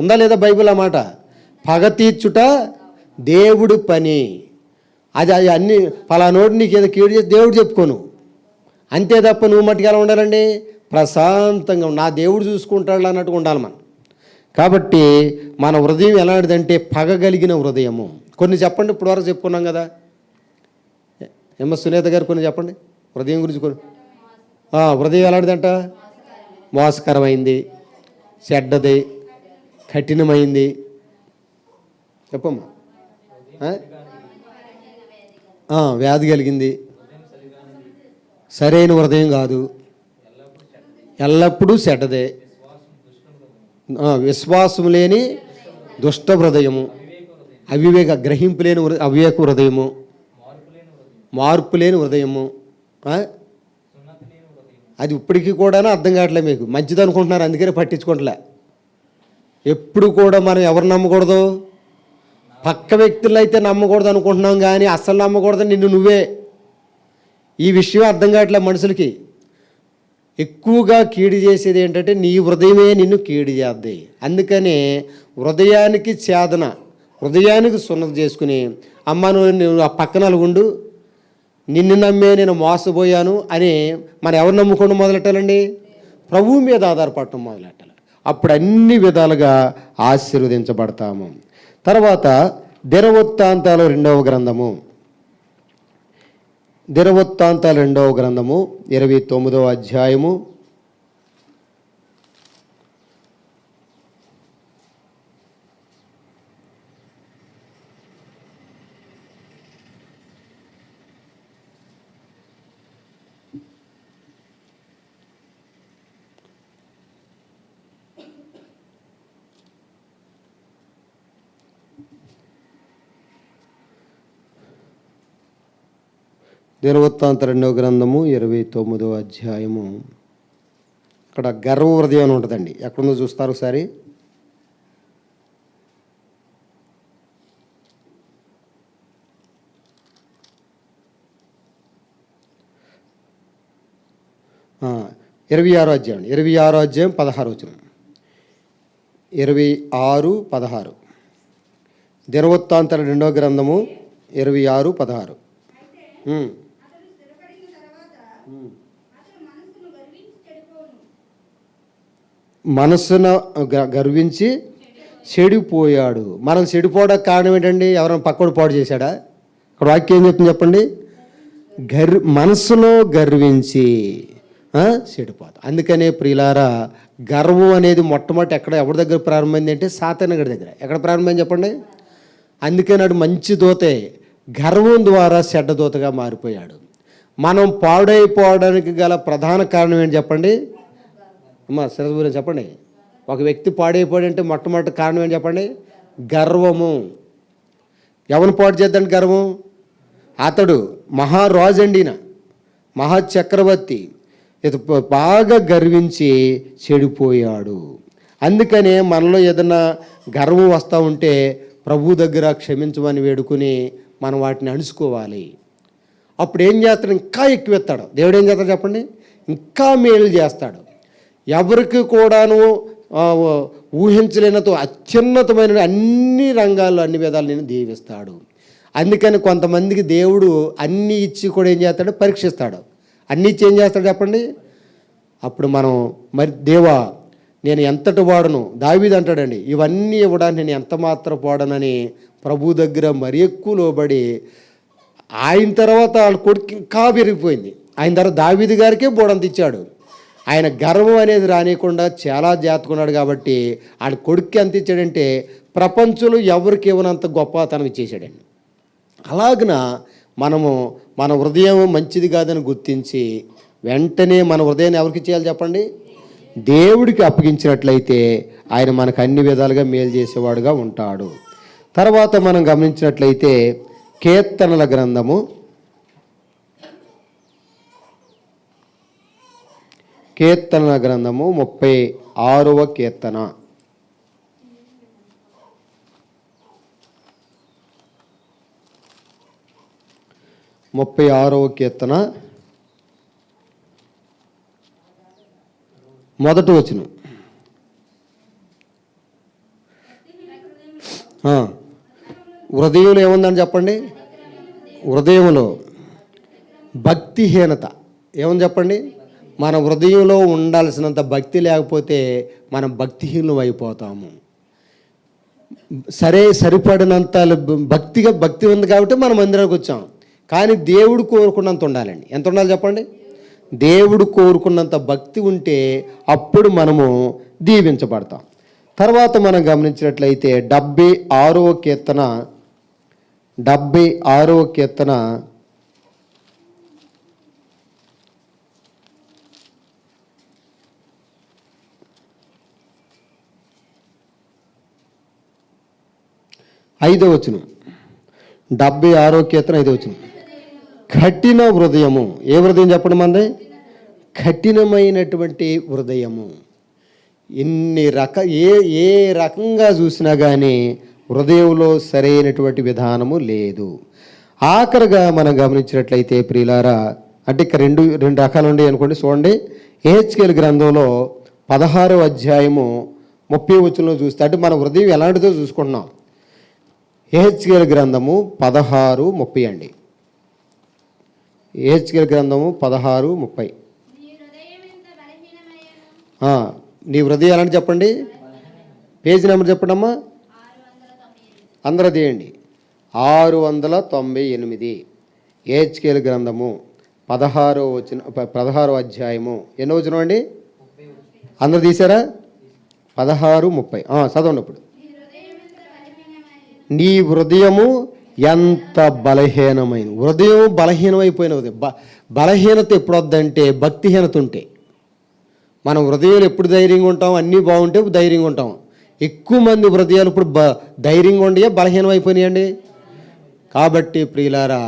ఉందా లేదా బైబిల్ అన్నమాట? పగ తీర్చుట దేవుడు పని. అది అన్ని పలానోడు నీకు ఏదో కీడు చేసి దేవుడు చెప్పుకోను అంతే తప్ప నువ్వు మట్టుకు ఎలా ఉండాలండి? ప్రశాంతంగా నా దేవుడు చూసుకుంటాడు అన్నట్టుగా ఉండాలి మనం. కాబట్టి మన హృదయం ఎలాంటిదంటే పగ కలిగిన హృదయము. కొన్ని చెప్పండి, ఇప్పుడు వరకు చెప్పుకున్నాం కదా. సునీత గారు కొన్ని చెప్పండి హృదయం గురించి. హృదయం ఎలాంటిదంట? మోసకరమైంది, చెడ్డది, కఠినమైంది. చెప్పమ్మా. వ్యాధి కలిగింది, సరైన హృదయం కాదు, ఎల్లప్పుడూ చెడ్డదే, విశ్వాసం లేని దుష్ట హృదయము, గ్రహింపు లేని అవివేక హృదయము, మార్పు లేని హృదయము. అది ఇప్పటికీ కూడా అర్థం కావట్లే మీకు. మంచిది అనుకుంటున్నారు, అందుకనే పట్టించుకోవట్లే. ఎప్పుడు కూడా మనం ఎవరు నమ్మకూడదు? పక్క వ్యక్తులు అయితే నమ్మకూడదు అనుకుంటున్నాం, కానీ అస్సలు నమ్మకూడదు నిన్ను నువ్వే. ఈ విషయం అర్థం కావట్లే మనుషులకి. ఎక్కువగా కీడు చేసేది ఏంటంటే నీ హృదయమే నిన్ను కీడు చేద్ది. అందుకనే హృదయానికి ఛేదన, హృదయానికి సున్నతి చేసుకుని, అమ్మ నువ్వు ఆ పక్కన ఉండు, నిన్ను నమ్మే నేను మోసపోయాను అని మనం ఎవరు నమ్ముకోవడం మొదలెట్టాలండి? ప్రభువు మీద ఆధారపడటం మొదలెట్టాలి. అప్పుడు అన్ని విధాలుగా ఆశీర్వదించబడతాము. తర్వాత దినవృత్తాంతాలు 2వ గ్రంథము, 29వ అధ్యాయము 29వ అధ్యాయము. ఇక్కడ గర్వ హృదయం అని ఉంటుందండి. ఎక్కడుందో చూస్తారు ఒకసారి. ఇరవై ఆరో అధ్యాయం 16 వచనం. 26:16 దినవృత్తాంతాల 2వ గ్రంథము 26:16. మనస్సున గర్వించి చెడిపోయాడు. మనం చెడిపోవడానికి కారణం ఏంటండి? ఎవరైనా పక్కడు పాడు చేశాడా? ఇక్కడ వాక్యం ఏం చెప్తుంది చెప్పండి? మనస్సులో గర్వించి చెడిపోతాం. అందుకనే ప్రియులారా, గర్వం అనేది మొట్టమొదటి ఎవరి దగ్గర ప్రారంభమైంది అంటే సాతాను గారి దగ్గర. ఎక్కడ ప్రారంభమైంది చెప్పండి? అందుకే నాడు మంచి దూతే గర్వం ద్వారా చెడ్డ దూతగా మారిపోయాడు. మనం పాడైపోవడానికి గల ప్రధాన కారణం ఏంటి చెప్పండి? అమ్మ సరస్వతి చెప్పండి. ఒక వ్యక్తి పాడైపోయాడంటే మొట్టమొదటి కారణం ఏంటి చెప్పండి? గర్వము. ఎవరిని పాడు చేద్దండి గర్వం? అతడు మహారాజు అండి, మహాచక్రవర్తి. బాగా గర్వించి చెడిపోయాడు. అందుకనే మనలో ఏదైనా గర్వం వస్తూ ఉంటే ప్రభు దగ్గర క్షమించమని వేడుకుని మనం వాటిని అణుచుకోవాలి. అప్పుడు ఏం చేస్తాడు? ఇంకా ఎక్కువెత్తాడు. దేవుడు ఏం చేస్తాడు చెప్పండి? ఇంకా మేలు చేస్తాడు. ఎవరికి కూడాను ఊహించలేనంత అత్యున్నతమైన అన్ని రంగాల్లో అన్ని విధాలు నేను దీవిస్తాడు. అందుకని కొంతమందికి దేవుడు అన్నీ ఇచ్చి కూడా ఏం చేస్తాడు? పరీక్షిస్తాడు. అన్నీ ఇచ్చి ఏం చేస్తాడు చెప్పండి? అప్పుడు మనం మరి దేవా నేను ఎంతటి వాడను, దావీదు అంటాడండి, ఇవన్నీ ఇవ్వడానికి నేను ఎంత మాత్రం వాడనని ప్రభు దగ్గర మరి ఎక్కువ లోబడి, ఆయన తర్వాత వాళ్ళ కొడుకు ఇంకా పెరిగిపోయింది. ఆయన తర్వాత దావీదు గారికే బోడంత ఇచ్చాడు. ఆయన గర్వం అనేది రానియకుండా చాలా జాతుకున్నాడు. కాబట్టి వాళ్ళ కొడుక్కి ఎంత ఇచ్చాడంటే ప్రపంచంలో ఎవరికి ఇవ్వనంత గొప్పతనం ఇచ్చేసాడండి. అలాగన మనము మన హృదయం మంచిది కాదని గుర్తించి వెంటనే మన హృదయాన్ని ఎవరికి చేయాలి చెప్పండి? దేవుడికి అప్పగించినట్లయితే ఆయన మనకు అన్ని విధాలుగా మేలు చేసేవాడుగా ఉంటాడు. తర్వాత మనం గమనించినట్లయితే కీర్తనల గ్రంథము 36వ కీర్తన. 36వ కీర్తన మొదటి వచనం. హృదయంలో ఏముందని చెప్పండి? హృదయంలో భక్తిహీనత ఏముంది చెప్పండి? మన హృదయంలో ఉండాల్సినంత భక్తి లేకపోతే మనం భక్తిహీనం అయిపోతాము. సరిపడినంత భక్తి ఉంది కాబట్టి మనం మందిరానికి వచ్చాం. కానీ దేవుడు కోరుకున్నంత ఉండాలండి. ఎంత ఉండాలి చెప్పండి? దేవుడు కోరుకున్నంత భక్తి ఉంటే అప్పుడు మనము దీవించబడతాం. తర్వాత మనం గమనించినట్లయితే 76వ కీర్తన 5వ వచనం. 76వ కీర్తన 5వ వచనం. కఠిన హృదయము. ఏ హృదయం చెప్పండి మంది? కఠినమైనటువంటి హృదయము. ఏ రకంగా చూసినా కానీ హృదయంలో సరైనటువంటి విధానము లేదు. ఆఖరిగా మనం గమనించినట్లయితే ప్రియులారా, అంటే ఇక రెండు రకాలు ఉండే అనుకోండి. చూడండి, యెహెజ్కేలు గ్రంథంలో 16వ అధ్యాయము 30వ వచనంలో చూస్తే, అంటే మన హృదయం ఎలాంటిదో చూసుకుంటున్నాం. యెహెజ్కేలు గ్రంథము 16:30 అండి. యెహెజ్కేలు గ్రంథము 16:30. నీ హృదయం ఎలాంటి చెప్పండి, పేజీ నెంబర్ చెప్పండి అమ్మా, అందరూ తీయండి. 698 యెహెజ్కేలు గ్రంథము 16వ అధ్యాయము ఎన్నో వచనం అండి? అందరూ తీసారా? 16:30 చదవండి. ఇప్పుడు నీ హృదయము ఎంత బలహీనమైన హృదయం, బలహీనమైపోయిన హృదయం. బలహీనత ఎప్పుడు వద్దంటే భక్తిహీనత ఉంటే. మనం హృదయాలు ఎప్పుడు ధైర్యంగా ఉంటాం, అన్నీ బాగుంటే ధైర్యంగా ఉంటాం. ఎక్కువ మంది హృదయాలు ఇప్పుడు ధైర్యంగా ఉండి బలహీనం అయిపోయినాయండి. కాబట్టి ప్రియులారా,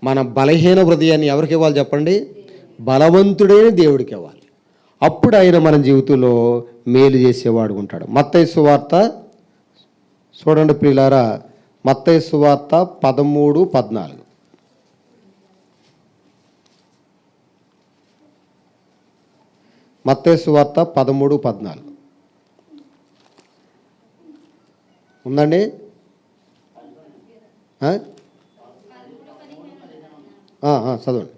మన బలహీన హృదయాన్ని ఎవరికి ఇవ్వాలి చెప్పండి? బలవంతుడైన దేవుడికి ఇవ్వాలి. అప్పుడు ఆయన మన జీవితంలో మేలు చేసేవాడు ఉంటాడు. మత్తయి సువార్త చూడండి ప్రియులారా, మత్తయి సువార్త 13:14. మత్తయి సువార్త 13:14 ఉందండి. చదవండి.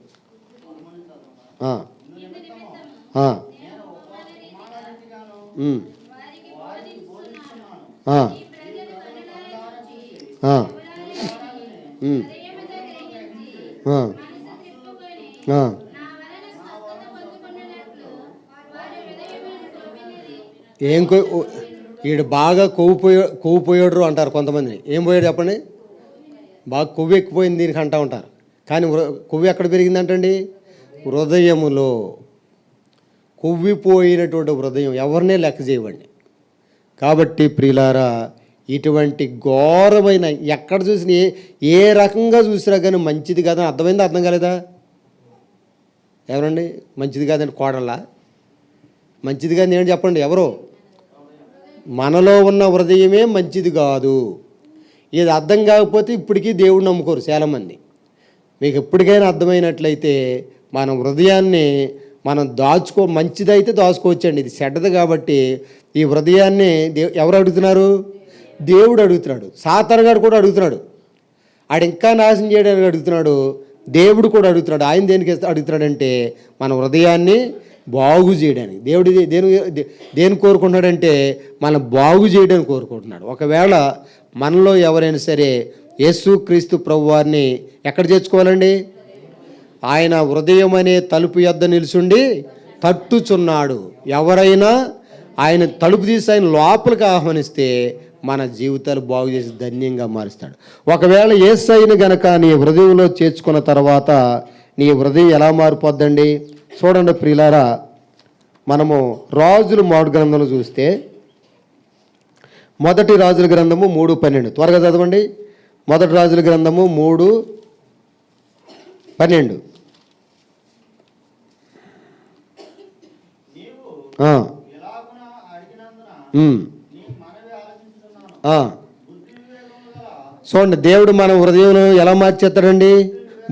వీడు బాగా కొవ్వు పోయాడు అంటారు కొంతమంది. ఏం పోయాడు చెప్పండి? బాగా కొవ్వు ఎక్కిపోయింది దీనికి అంటూ ఉంటారు. కానీ కొవ్వు ఎక్కడ పెరిగిందంటండి? హృదయములో. కొవ్విపోయినటువంటి హృదయం ఎవరినే లెక్క చేయవండి. కాబట్టి ప్రియులారా, ఇటువంటి ఘోరమైన, ఎక్కడ చూసిన ఏ రకంగా చూసినా కానీ మంచిది కాదని అర్థమైందా? అర్థం కాలేదా? ఎవరండి మంచిది కాదండి? కోడళ్ళ మంచిది కాదు నేను చెప్పండి. ఎవరో మనలో ఉన్న హృదయమే మంచిది కాదు. ఇది అర్థం కాకపోతే ఇప్పటికీ దేవుడు నమ్ముకోరు చాలామంది. మీకు ఎప్పటికైనా అర్థమైనట్లయితే మన హృదయాన్ని మనం మంచిదైతే దాచుకోవచ్చండి. ఇది చెడ్డది కాబట్టి ఈ హృదయాన్ని ఎవరు అడుగుతున్నారు? దేవుడు అడుగుతున్నాడు. సాతానుగాడు కూడా అడుగుతున్నాడు. ఆడు ఇంకా నాశనం చేయడానికి అడుగుతున్నాడు. దేవుడు కూడా అడుగుతున్నాడు. ఆయన దేనికి అడుగుతున్నాడంటే మన హృదయాన్ని బాగు చేయడానికి. దేవుడు దేని కోరుకుంటున్నాడంటే మనం బాగు చేయడానికి కోరుకుంటున్నాడు. ఒకవేళ మనలో ఎవరైనా సరే యేసుక్రీస్తు ప్రభువారిని ఎక్కడ చేర్చుకోవాలండి? ఆయన హృదయం అనే తలుపు యొద్ద నిలుచుండి తట్టుచున్నాడు. ఎవరైనా ఆయన తలుపు తీసి ఆయన లోపలికి ఆహ్వానిస్తే మన జీవితాలు బాగు చేసి ధన్యంగా మారుస్తాడు. ఒకవేళ యేసయ్యను గనక నీ హృదయంలో చేర్చుకున్న తర్వాత నీ హృదయం ఎలా మారిపోద్దండి? చూడండి ప్రియులారా, మనము రాజుల మొదటి గ్రంథంలో చూస్తే, మొదటి రాజుల గ్రంథము 3:12 త్వరగా చదవండి. మొదటి రాజుల గ్రంథము 3:12. చూడండి, దేవుడు మన హృదయంలో ఎలా మార్చేస్తాడండి?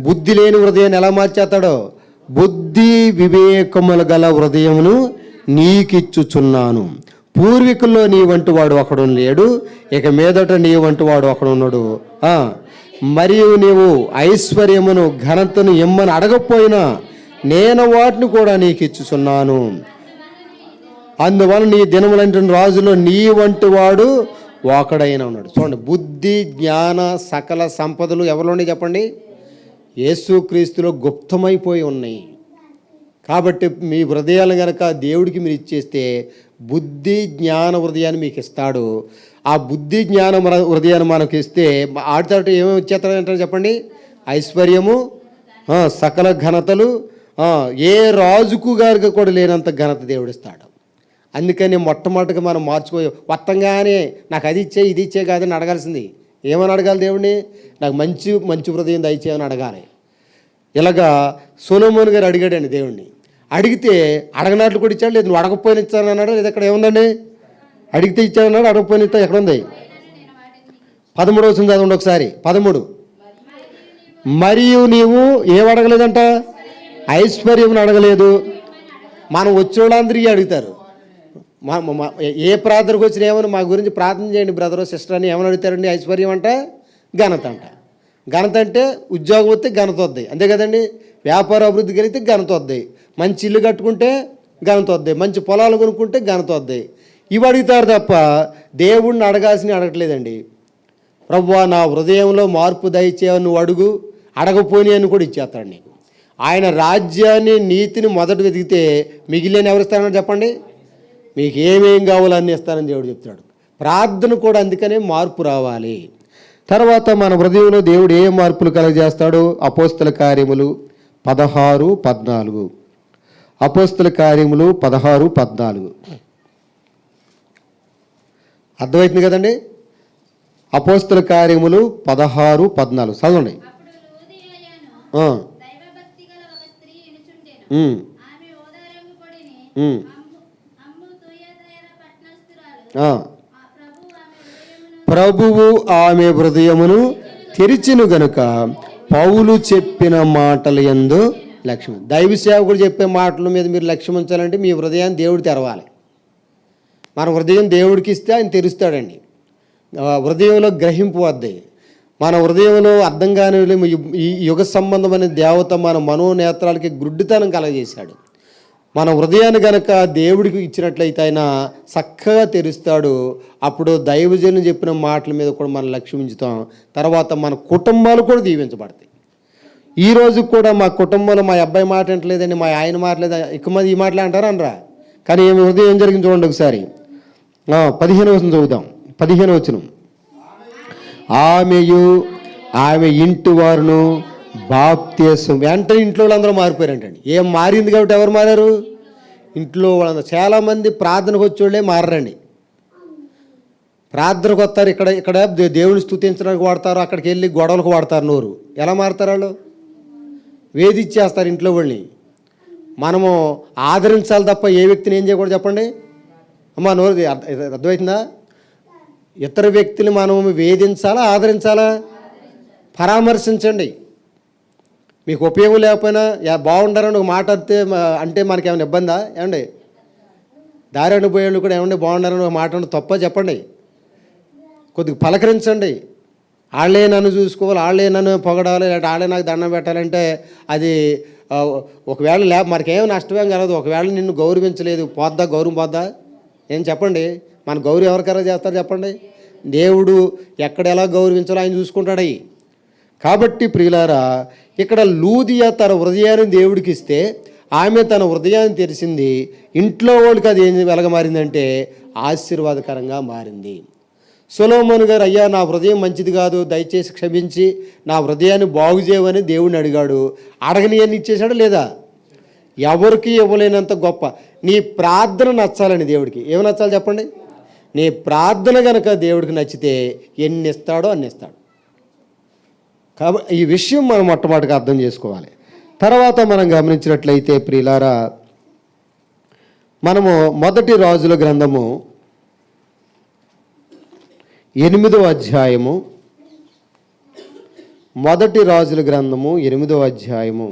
బుద్ధి లేని హృదయాన్ని ఎలా మార్చేస్తాడో, బుద్ధి వివేకములు గల హృదయమును నీకిచ్చుచున్నాను. పూర్వీకుల్లో నీ వంటి వాడు ఒకడు లేడు, ఇక మీదట నీ వంటి వాడు ఒకడున్నాడు. మరియు నీవు ఐశ్వర్యమును ఘనతను ఇమ్మని అడగకపోయినా నేను వాటిని కూడా నీకు ఇచ్చుచున్నాను. అందువల్ల నీ దినములంటే రాజులో నీ వంటి వాడు ఒకడైనా ఉన్నాడు. చూడండి, బుద్ధి జ్ఞాన సకల సంపదలు ఎవరిలోనే చెప్పండి? యేసుక్రీస్తులో గుప్తమైపోయి ఉన్నాయి. కాబట్టి మీ హృదయాలను కనుక దేవుడికి మీరు ఇచ్చేస్తే బుద్ధి జ్ఞాన హృదయాన్ని మీకు ఇస్తాడు. ఆ బుద్ధి జ్ఞానం హృదయాన్ని మనకు ఇస్తే ఆడితో ఏమేమి ఇచ్చేస్తాడంటారు చెప్పండి? ఐశ్వర్యము, సకల ఘనతలు, ఏ రాజుకు గారికి కూడా లేనంత ఘనత దేవుడు ఇస్తాడు. అందుకని మొట్టమొదటిగా మనం వత్తంగానే నాకు అది ఇచ్చే ఇది ఇచ్చే కాదని అడగాల్సింది. ఏమని అడగాలి దేవుడిని? నాకు మంచి హృదయం దయచేయమని అడగాలి. ఇలాగా సొలొమోను గారు అడిగాడండి దేవుణ్ణి. అడిగితే అడగనట్లు కూడా ఇచ్చాడు. లేదు నువ్వు అడగపోయిన ఇచ్చానన్నాడు. లేదు ఎక్కడ ఏముందండి? అడిగితే ఇచ్చాడన్నాడు, అడగపోయిన ఇస్తా ఎక్కడ ఉంది? 13వ వచనం చదవండి ఒకసారి. 13. మరియు నీవు ఏం అడగలేదంట? ఐశ్వర్యం అడగలేదు. మనం వచ్చేవాళ్ళందరికీ అడుగుతారు. ఏ ప్రార్థనకు వచ్చిన ఏమని మా గురించి ప్రార్థన చేయండి బ్రదర్ సిస్టర్ అని ఏమని అడుగుతారండి? ఐశ్వర్యం అంట, ఘనత అంట. ఘనత అంటే ఉద్యోగం వస్తే ఘనత వద్దాయి, అంతే కదండి. వ్యాపార అభివృద్ధి కలిగితే ఘనత వద్దాయి, మంచి ఇల్లు కట్టుకుంటే ఘనత వద్దాయి, మంచి పొలాలు కొనుక్కుంటే ఘనత వద్దాయి. ఇవి అడుగుతారు తప్ప దేవుడిని అడగాల్సినవి అడగట్లేదండి. ప్రభువా నా హృదయంలో మార్పు దయచేయని నువ్వు అడుగు, అడగపోని అని కూడా ఇచ్చేస్తాడు నీకు. ఆయన రాజ్యాన్ని నీతిని మొదట వెతికితే మిగిలిన ఎవరు ఇస్తారని చెప్పండి? మీకు ఏమేం కావాలో అన్నీ ఇస్తారని దేవుడు చెప్తాడు. ప్రార్థన కూడా అందుకనే మార్పు రావాలి. తర్వాత మన హృదయంలో దేవుడు ఏ మార్పులు కలగజేస్తాడు? అపోస్తల కార్యములు 16:14. అపోస్తల కార్యములు 16:14 అర్థమవుతుంది కదండి? అపోస్తల కార్యములు 16:14 చదవండి. ప్రభువు ఆమె హృదయమును తెరిచెను గనుక పౌలు చెప్పిన మాటల యందు లక్ష్యం. దైవ సేవకుడు చెప్పే మాటల మీద మీరు లక్ష్యం ఉంచాలంటే మీ హృదయాన్ని దేవుడు తెరవాలి. మన హృదయం దేవుడికి ఇస్తే ఆయన తెరుస్తాడండి. హృదయంలో గ్రహింపు వద్దాయి. మన హృదయంలో అర్థం కాని ఈ యుగ సంబంధమైన దేవత మన మనోనేత్రాలకి గుడ్డితనం కలగజేశాడు. మన హృదయాన్ని గనక దేవుడికి ఇచ్చినట్లయితే ఆయన చక్కగా తెరుస్తాడు. అప్పుడు దైవజనులు చెప్పిన మాటల మీద కూడా మనం లక్ష్యం ఉంచుతాం. తర్వాత మన కుటుంబాలు కూడా దీవించబడతాయి. ఈరోజు కూడా మా కుటుంబంలో మా అబ్బాయి మాట అంటలేదండి, మా ఆయన మాట లేదా, ఎక్కువ మంది ఈ మాటలే అంటారా అనరా? కానీ ఏమి హృదయం ఏం జరిగింది చూడండి ఒకసారి. 15వ వచనం చదువుదాం. 15వ వచనం. ఆమె ఇంటి వారును బాప్తిసం. వెంటనే ఇంట్లో వాళ్ళందరూ మారిపోయారంటండి. ఏం మారింది కాబట్టి ఎవరు మారారు? ఇంట్లో వాళ్ళందరూ. చాలామంది ప్రార్థనకు వచ్చేవాళ్ళే మారరండి. ప్రార్థనకు వస్తారు, ఇక్కడ దేవుని స్తుతించడానికి వాడతారు, అక్కడికి వెళ్ళి గొడవలకు వాడతారు నోరు. ఎలా మారుతారు వాళ్ళు? వేధించేస్తారు ఇంట్లో వాళ్ళని. మనము ఆదరించాలి తప్ప ఏ వ్యక్తిని ఏం చేయకూడదు చెప్పండి అమ్మా. నోరు అర్థమవుతుందా? ఇతర వ్యక్తిని మనం వేధించాలా, ఆదరించాలా? పరామర్శించండి. మీకు ఉపయోగం లేకపోయినా బాగుండారని ఒక మాట అంటే మనకి ఏమైనా ఇబ్బందా? ఏమండి దారిని పోయేళ్ళు కూడా ఏమండి బాగుండారని ఒక మాట తప్ప చెప్పండి. కొద్దిగా పలకరించండి. వాళ్ళే నన్ను చూసుకోవాలి, వాళ్ళే నన్ను పొగడాలి, లేదంటే వాళ్ళే నాకు దండం పెట్టాలంటే అది ఒకవేళ మనకేం నష్టమేం కలదు. ఒకవేళ నిన్ను గౌరవించలేదు, పోద్దా గౌరవం పోద్దా? ఏం చెప్పండి. మన గౌరవం ఎవరికైనా చేస్తారు చెప్పండి? దేవుడు ఎక్కడ ఎలా గౌరవించాలో ఆయన చూసుకుంటాడు. కాబట్టి ప్రియులారా, ఇక్కడ లూదియా తన హృదయాన్ని దేవుడికి ఇస్తే ఆమె తన హృదయాన్ని తెరిచింది. ఇంట్లో వాళ్ళకి అది ఏం వెలగ మారిందంటే ఆశీర్వాదకరంగా మారింది. సొలొమోను గారు, అయ్యా నా హృదయం మంచిది కాదు, దయచేసి క్షమించి నా హృదయాన్ని బాగు చేయమని దేవుడిని అడిగాడు. అడగని అని ఇచ్చేశాడు లేదా? ఎవరికి ఇవ్వలేనంత గొప్ప. నీ ప్రార్థన నచ్చాలని దేవుడికి ఏమి నచ్చాలి చెప్పండి? నీ ప్రార్థన కనుక దేవుడికి నచ్చితే ఎన్ని ఇస్తాడో అన్ని ఇస్తాడు. కాబట్టి ఈ విషయం మనం మొట్టమొదటిగా అర్థం చేసుకోవాలి. తర్వాత మనం గమనించినట్లయితే ప్రియులారా, మనము మొదటి రాజుల గ్రంథము 8వ అధ్యాయము, మొదటి రాజుల గ్రంథము 8వ అధ్యాయము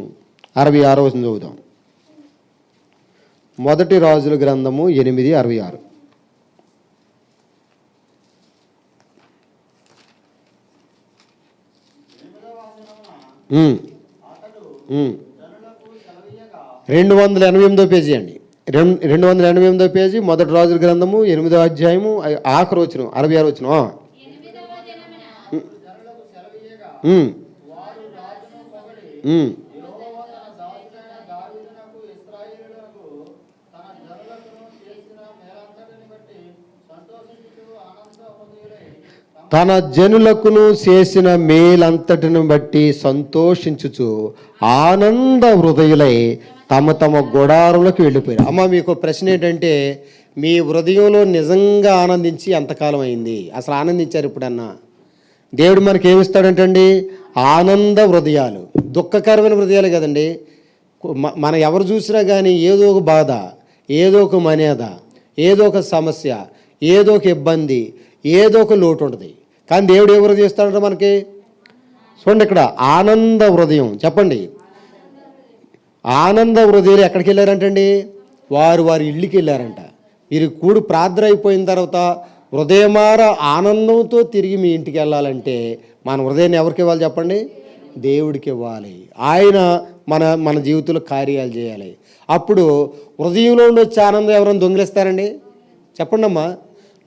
66వ వచనం చదువుదాం. మొదటి రాజుల గ్రంథము 8:66. అతడు 288వ పేజీ అండి. 288వ పేజీ, మొదటి రాజుల గ్రంథము 8వ అధ్యాయము ఆఖరి వచనం 66వ వచనం. తన జనులకును చేసిన మేలంతటిని బట్టి సంతోషించుచు ఆనంద హృదయులై తమ తమ గుడారులకు వెళ్ళిపోయారు. అమ్మ, మీకు ప్రశ్న ఏంటంటే, మీ హృదయంలో నిజంగా ఆనందించి ఎంతకాలం అయింది? అసలు ఆనందించారు ఇప్పుడన్నా? దేవుడు మనకి ఏమిస్తాడంటండి? ఆనంద హృదయాలు. దుఃఖకరమైన హృదయాలు కదండి. మనం ఎవరు చూసినా కానీ ఏదో ఒక బాధ, ఏదో ఒక మర్యాద, ఏదో ఒక సమస్య, ఏదో ఒక ఇబ్బంది, ఏదో ఒక లోటు ఉంటుంది. కానీ దేవుడు ఏ హృదయం ఇస్తాడంట మనకి? చూడండి ఇక్కడ, ఆనంద హృదయం. చెప్పండి, ఆనంద హృదయాలు ఎక్కడికి వెళ్ళారంటండి? వారి ఇళ్ళకి వెళ్ళారంట. మీరు కూడి ప్రార్థన అయిపోయిన తర్వాత హృదయమార ఆనందంతో తిరిగి మీ ఇంటికి వెళ్ళాలంటే మన హృదయాన్ని ఎవరికి ఇవ్వాలి చెప్పండి? దేవుడికి ఇవ్వాలి. ఆయన మన జీవితంలో కార్యాలు చేయాలి. అప్పుడు హృదయంలో నుండి వచ్చే ఆనందం ఎవరైనా దొంగిలిస్తారండి? చెప్పండి అమ్మా.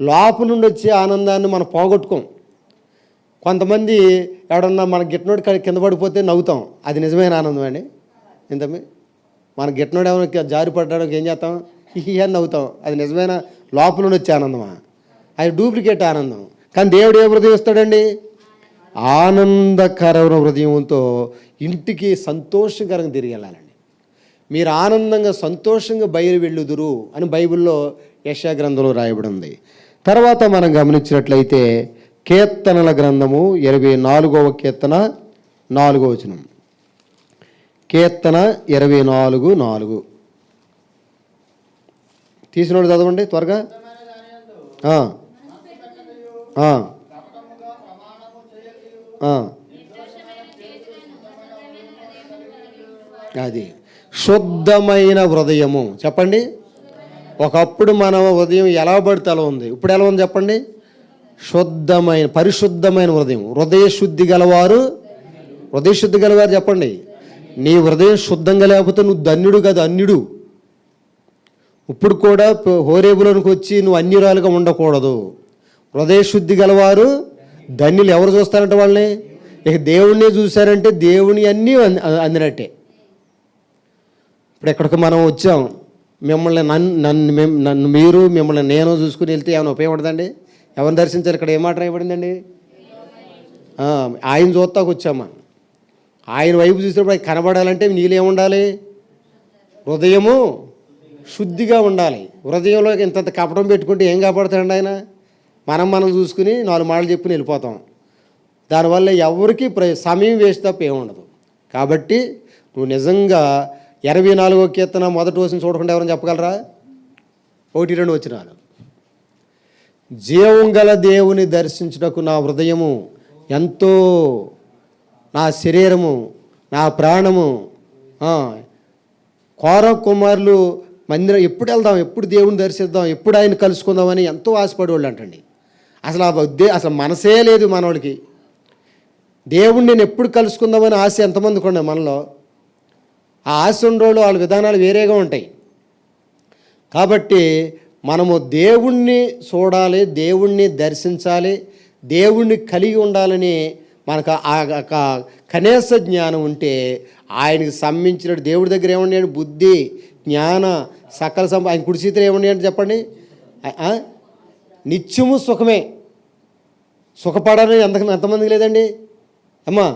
లోపల నుండి వచ్చే ఆనందాన్ని మనం పోగొట్టుకోం. కొంతమంది ఎవడన్నా మన గిట్నోడి కింద పడిపోతే నవ్వుతాం, అది నిజమైన ఆనందం అండి. ఎంతమే మన గిట్నోడు ఏమైనా జారి పడ్డానికి ఏం చేస్తాం? హిహి అని నవ్వుతాం, అది నిజమైన లోపల నుండి వచ్చే ఆనందమా? అది డూప్లికేట్ ఆనందం. కానీ దేవుడు ఏ హృదయం ఇస్తాడండి? ఆనందకరమైన హృదయంతో ఇంటికి సంతోషకరంగా తిరిగి వెళ్ళాలండి. మీరు ఆనందంగా సంతోషంగా బయలు వెళ్ళుదురు అని బైబిల్లో యెషయా గ్రంథంలో రాయబడి ఉంది. తర్వాత మనం గమనించినట్లయితే కీర్తనల గ్రంథము 24వ కీర్తన 4వ వచనం. కీర్తన 24:4 తీసినోడు చదవండి త్వరగా. అది శుద్ధమైన హృదయము. చెప్పండి, ఒకప్పుడు మన హృదయం ఎలా పడితే అలా ఉంది, ఇప్పుడు ఎలా ఉంది చెప్పండి? శుద్ధమైన పరిశుద్ధమైన హృదయం. హృదయ శుద్ధి గలవారు చెప్పండి. నీ హృదయం శుద్ధంగా లేకపోతే నువ్వు ధన్యుడు కాదు, అన్యుడు. ఇప్పుడు కూడా హోరేబులోనికి వచ్చి నువ్వు అన్యురాలుగా ఉండకూడదు. హృదయ శుద్ధి గలవారు ధన్యులు. ఎవరు చూస్తారంటే వాళ్ళని? ఇక దేవుణ్ణి చూశారంటే దేవుని అన్నీ అందినట్టే. ఇప్పుడు ఎక్కడికి మనం వచ్చాం, మిమ్మల్ని నన్ను మీరు మిమ్మల్ని నేను చూసుకుని వెళ్తే ఏమైనా ఉపయోగపడదండి? ఎవరిని దర్శించాలి? ఇక్కడ ఏమాట రాయబడిందండి? ఆయన చూస్తాకు వచ్చామా? ఆయన వైపు చూసినప్పుడు ఆయన కనబడాలంటే నీళ్ళు ఏముండాలి? హృదయము శుద్ధిగా ఉండాలి. హృదయంలో ఇంత కపటం పెట్టుకుంటే ఏం కాపాడుతాడండి ఆయన? మనం చూసుకుని 4 మాటలు చెప్పుకుని వెళ్ళిపోతాం. దానివల్ల ఎవరికి సమయం వేస్ట్ తప్ప ఏముండదు. కాబట్టి నువ్వు నిజంగా 24వ కీర్తన మొదటి వచనం చూడకుండా ఎవరైనా చెప్పగలరా? 1-2 వచనాలు. జీవం గల దేవుని దర్శించుటకు నా హృదయము ఎంతో, నా శరీరము, నా ప్రాణము. కోర కుమారులు మందిరం ఎప్పుడు వెళ్దాం, ఎప్పుడు దేవుని దర్శిద్దాం, ఎప్పుడు ఆయన కలుసుకుందామని ఎంతో ఆశపడేవాళ్ళు అంటండి. అసలు మనసే లేదు మనవాడికి. దేవుణ్ణి నేను ఎప్పుడు కలుసుకుందామని ఆశ ఎంతమందికి ఉండే మనలో? ఆ ఆశ ఉండేవాళ్ళు వాళ్ళ విధానాలు వేరేగా ఉంటాయి. కాబట్టి మనము దేవుణ్ణి చూడాలి, దేవుణ్ణి దర్శించాలి, దేవుణ్ణి కలిగి ఉండాలని మనకు కనీస జ్ఞానం ఉంటే ఆయనకి సంబంధించిన దేవుడి దగ్గర ఏమున్నాయండి? బుద్ధి, జ్ఞాన, సకల ఆయన కుడి చేతిలో ఏమున్నాయంటే చెప్పండి? నిత్యము సుఖమే. సుఖపడాలని ఎంతమందికి లేదండి అమ్మా?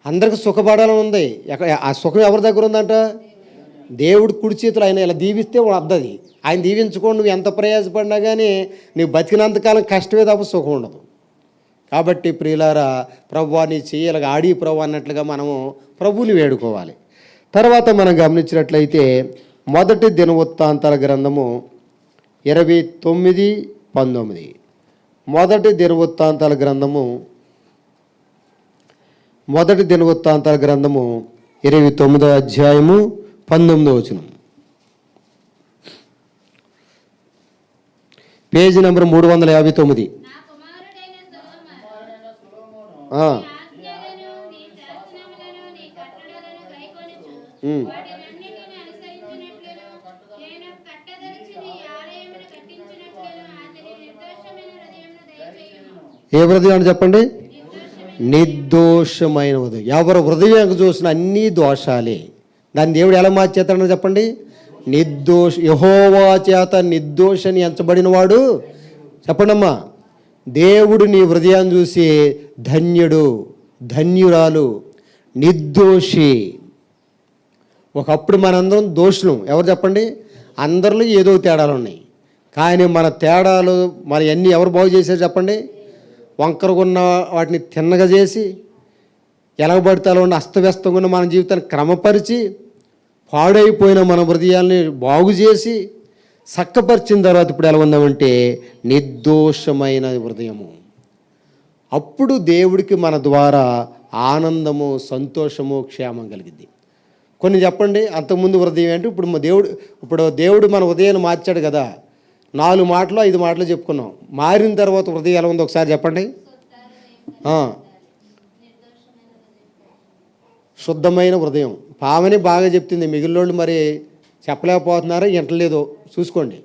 అందరికి సుఖపడాలని ఉంది. ఆ సుఖం ఎవరి దగ్గర ఉందంట? దేవుడు కుడి చేతులు. ఆయన ఇలా దీవిస్తే వద్దది. ఆయన దీవించుకోండి. నువ్వు ఎంత ప్రయాసపడినా కానీ నువ్వు బతికినంతకాలం కష్టమే తప్ప సుఖం ఉండదు. కాబట్టి ప్రియులారా, ప్రభువా నీ చెయ్యాలి ఆడి ప్రభు అన్నట్లుగా మనము ప్రభువుని వేడుకోవాలి. తర్వాత మనం గమనించినట్లయితే మొదటి దినవృత్తాంతాల గ్రంథము 29:19. మొదటి దినవృత్తాంతాల గ్రంథము 29వ అధ్యాయము 19వ వచనం. Page number 359. ఏ హృదయం అని చెప్పండి? నిర్దోషమైన హృదయం. ఎవరు హృదయం చూసిన అన్ని దోషాలే. దాన్ని దేవుడు ఎలా మార్చేస్తాడని చెప్పండి? యెహోవా చేత నిర్దోషని ఎంచబడిన వాడు. చెప్పండి అమ్మా, దేవుడు నీ హృదయాన్ని చూసి ధన్యుడు, ధన్యురాలు, నిర్దోషి. ఒకప్పుడు మనందరం దోషులం. ఎవరు చెప్పండి? అందరిలో ఏదో తేడాలు ఉన్నాయి. కానీ మన తేడాలు మన అన్నీ ఎవరు బాగు చేశారు చెప్పండి? వంకరగా ఉన్న వాటిని తిన్నగా చేసి, ఎలగబడితే అలా ఉన్న అస్తవ్యస్తంగా ఉన్న మన జీవితాన్ని క్రమపరిచి, పాడైపోయిన మన హృదయాల్ని బాగు చేసి చక్కపరిచిన తర్వాత ఇప్పుడు ఎలా ఉందామంటే నిర్దోషమైన హృదయము. అప్పుడు దేవుడికి మన ద్వారా ఆనందము, సంతోషము, క్షేమం కలిగింది. కొన్ని చెప్పండి, అంతకుముందు హృదయం ఏంటి, ఇప్పుడు దేవుడు మన హృదయాన్ని మార్చాడు కదా. 4 మాటలు 5 మాటలు చెప్పుకున్నాం. మారిన తర్వాత హృదయం ఎలా ఉందో ఒకసారి చెప్పండి. శుద్ధమైన హృదయం. పావని బాగా చెప్తుంది, మిగిలినోళ్ళు మరి చెప్పలేకపోతున్నారా, ఎంటలేదో చూసుకోండి.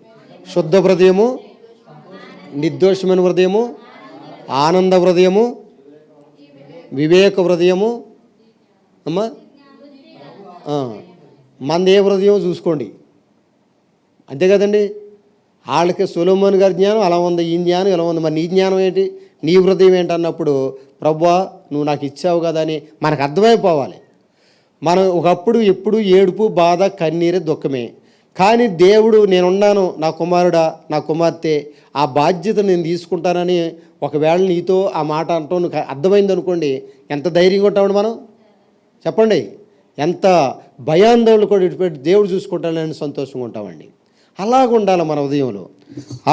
శుద్ధ హృదయము, నిర్దోషమైన హృదయము, ఆనంద హృదయము, వివేక హృదయము. అమ్మా మంది ఏ హృదయం చూసుకోండి. అంతే కదండి. వాళ్ళకి సొలొమోను గారి జ్ఞానం అలా ఉంది, ఈ జ్ఞానం ఇలా ఉంది. మరి నీ జ్ఞానం ఏంటి, నీ హృదయం ఏంటి అన్నప్పుడు ప్రభువా నువ్వు నాకు ఇచ్చావు కదా అని మనకు అర్థమైపోవాలి. మనం ఒకప్పుడు ఎప్పుడు ఏడుపు, బాధ, కన్నీరే, దుఃఖమే. కానీ దేవుడు నేనున్నాను, నా కుమారుడా, నా కుమార్తె, ఆ బాధ్యత నేను తీసుకుంటానని ఒకవేళ నీతో ఆ మాట అంటావు నీకు అర్థమైంది అనుకోండి, ఎంత ధైర్యంగా ఉంటామండి మనం చెప్పండి. ఎంత భయాందోళన కూడా ఇటుపెట్టి దేవుడు చూసుకుంటానని సంతోషంగా ఉంటామండి. అలాగ ఉండాలి మన ఉదయంలో.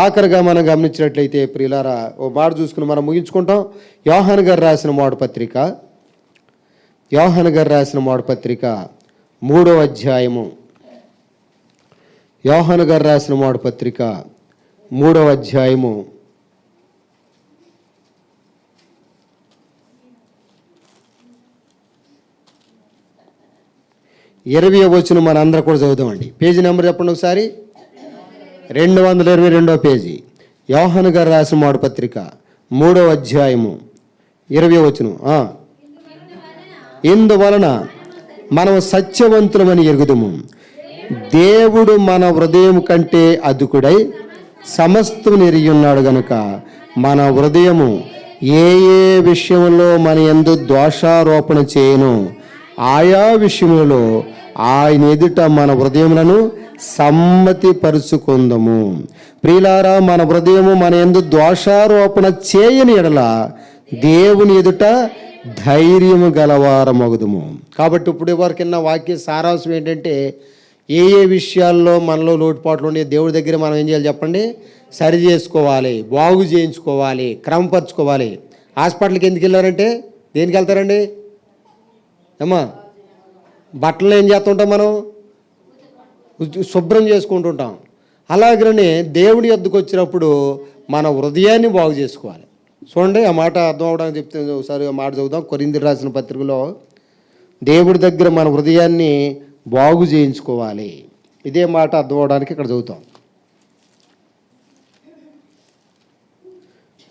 ఆఖరిగా మనం గమనించినట్లయితే ప్రియులారా, ఓ మాట చూసుకుని మనం ముగించుకుంటాం. యోహాను గారు రాసిన మాట పత్రిక, యోహాను గారు రాసిన మాట పత్రిక 3వ అధ్యాయము. యోహాను గారు రాసిన మాట పత్రిక 3వ అధ్యాయము 20వ వచనం మన అందరూ కూడా చదువుతామండి. పేజీ నెంబర్ చెప్పండి ఒకసారి. 222వ పేజీ. యోహాను గారు రాసిన మాట పత్రిక 3వ అధ్యాయము 20వ వచనం. ఇందువలన మనం సత్యవంతులమని ఎరుగుదుము, దేవుడు మన హృదయం కంటే అధికుడై సమస్తము ఎరిగి ఉన్నాడు గనుక మన హృదయము ఏ ఏ విషయంలో మన యందు దోషారోపణ చేయను ఆయా విషయములలో ఆయన ఎదుట మన హృదయములను సమ్మతిపరుచుకుందాము. ప్రియులారా, మన హృదయము మన యందు దోషారోపణ చేయని ఎడల దేవుని ఎదుట ధైర్యము గలవారమగుదుము. కాబట్టి ఇప్పుడు ఎవరికైనా వాక్య సారాంశం ఏంటంటే, ఏ ఏ విషయాల్లో మనలో లోటుపాట్లు ఉండే దేవుడి దగ్గర మనం ఏం చేయాలి చెప్పండి? సరి చేసుకోవాలి, బాగు చేయించుకోవాలి, క్రమపరచుకోవాలి. హాస్పిటల్కి ఎందుకు వెళ్ళారంటే దేనికి వెళ్తారండి? అమ్మా బట్టలు ఏం చేస్తుంటాం మనం? శుభ్రం చేసుకుంటుంటాం. అలాగనే దేవుడి యొద్దకు వచ్చినప్పుడు మన హృదయాన్ని బాగు చేసుకోవాలి. చూడండి, ఆ మాట అర్థం అవడానికి చెప్తే ఒకసారి ఆ మాట చదువుదాం. కొరింథీయులకు రాసిన పత్రికలో దేవుడి దగ్గర మన హృదయాన్ని బాగు చేయించుకోవాలి. ఇదే మాట అర్థం అవడానికి ఇక్కడ చదువుతాం.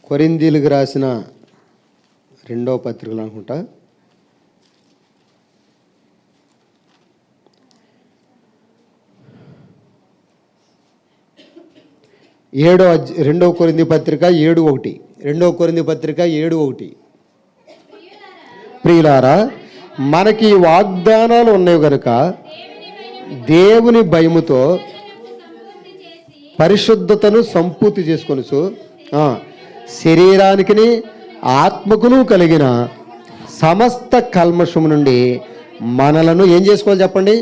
కొరింథీయులకు రాసిన 2వ పత్రికలు అనుకుంటా, 2వ కొరింథీ పత్రిక 7:1. 2వ కొరింథీ పత్రిక 7:1. ప్రియులారా, మనకి వాగ్దానాలు ఉన్నాయి కనుక దేవుని భయముతో పరిశుద్ధతను సంపూర్తి చేసుకొని శరీరానికి ఆత్మకును కలిగిన సమస్త కల్మషము నుండి మనలను ఏం చేసుకోవాలి చెప్పండి?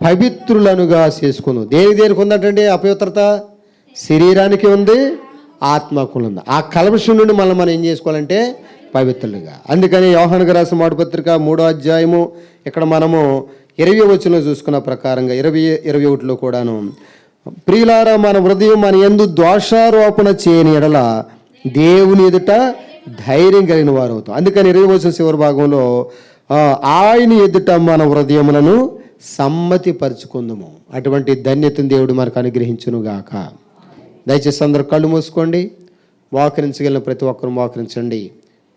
పవిత్రులనుగా చేసుకును. దేనికి ఉందంటండి అపవిత్రత? శరీరానికి ఉంది, ఆత్మకు ఉంది. ఆ కల్మషం నుండి మనం ఏం చేసుకోవాలంటే పవిత్రులుగా. అందుకని యోహాను గారు రాసిన మాట పత్రిక 3వ అధ్యాయము ఇక్కడ మనము 20వ వచనంలో చూసుకున్న ప్రకారంగా 20-21లో కూడాను, ప్రియులారా, మన హృదయం మన యందు దోషారోపణ చేయని ఎడల దేవుని ఎదుట ధైర్యం కలిగిన వారు అవుతాం. అందుకని 20వ వచనం చివరి భాగంలో ఆయన ఎదుట మన హృదయములను సమ్మతిపరుచుకుందాము. అటువంటి ధన్యతను దేవుడు మనకు అనుగ్రహించును గాక. దయచేసి అందరూ కళ్ళు మూసుకోండి. మోకరించగలిగిన ప్రతి ఒక్కరు మోకరించండి.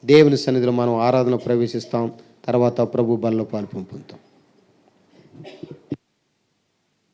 దేవుని సన్నిధిలో మనం ఆరాధన ప్రవేశిస్తాం. తర్వాత ప్రభు బలలో పాలు పొందుతాం.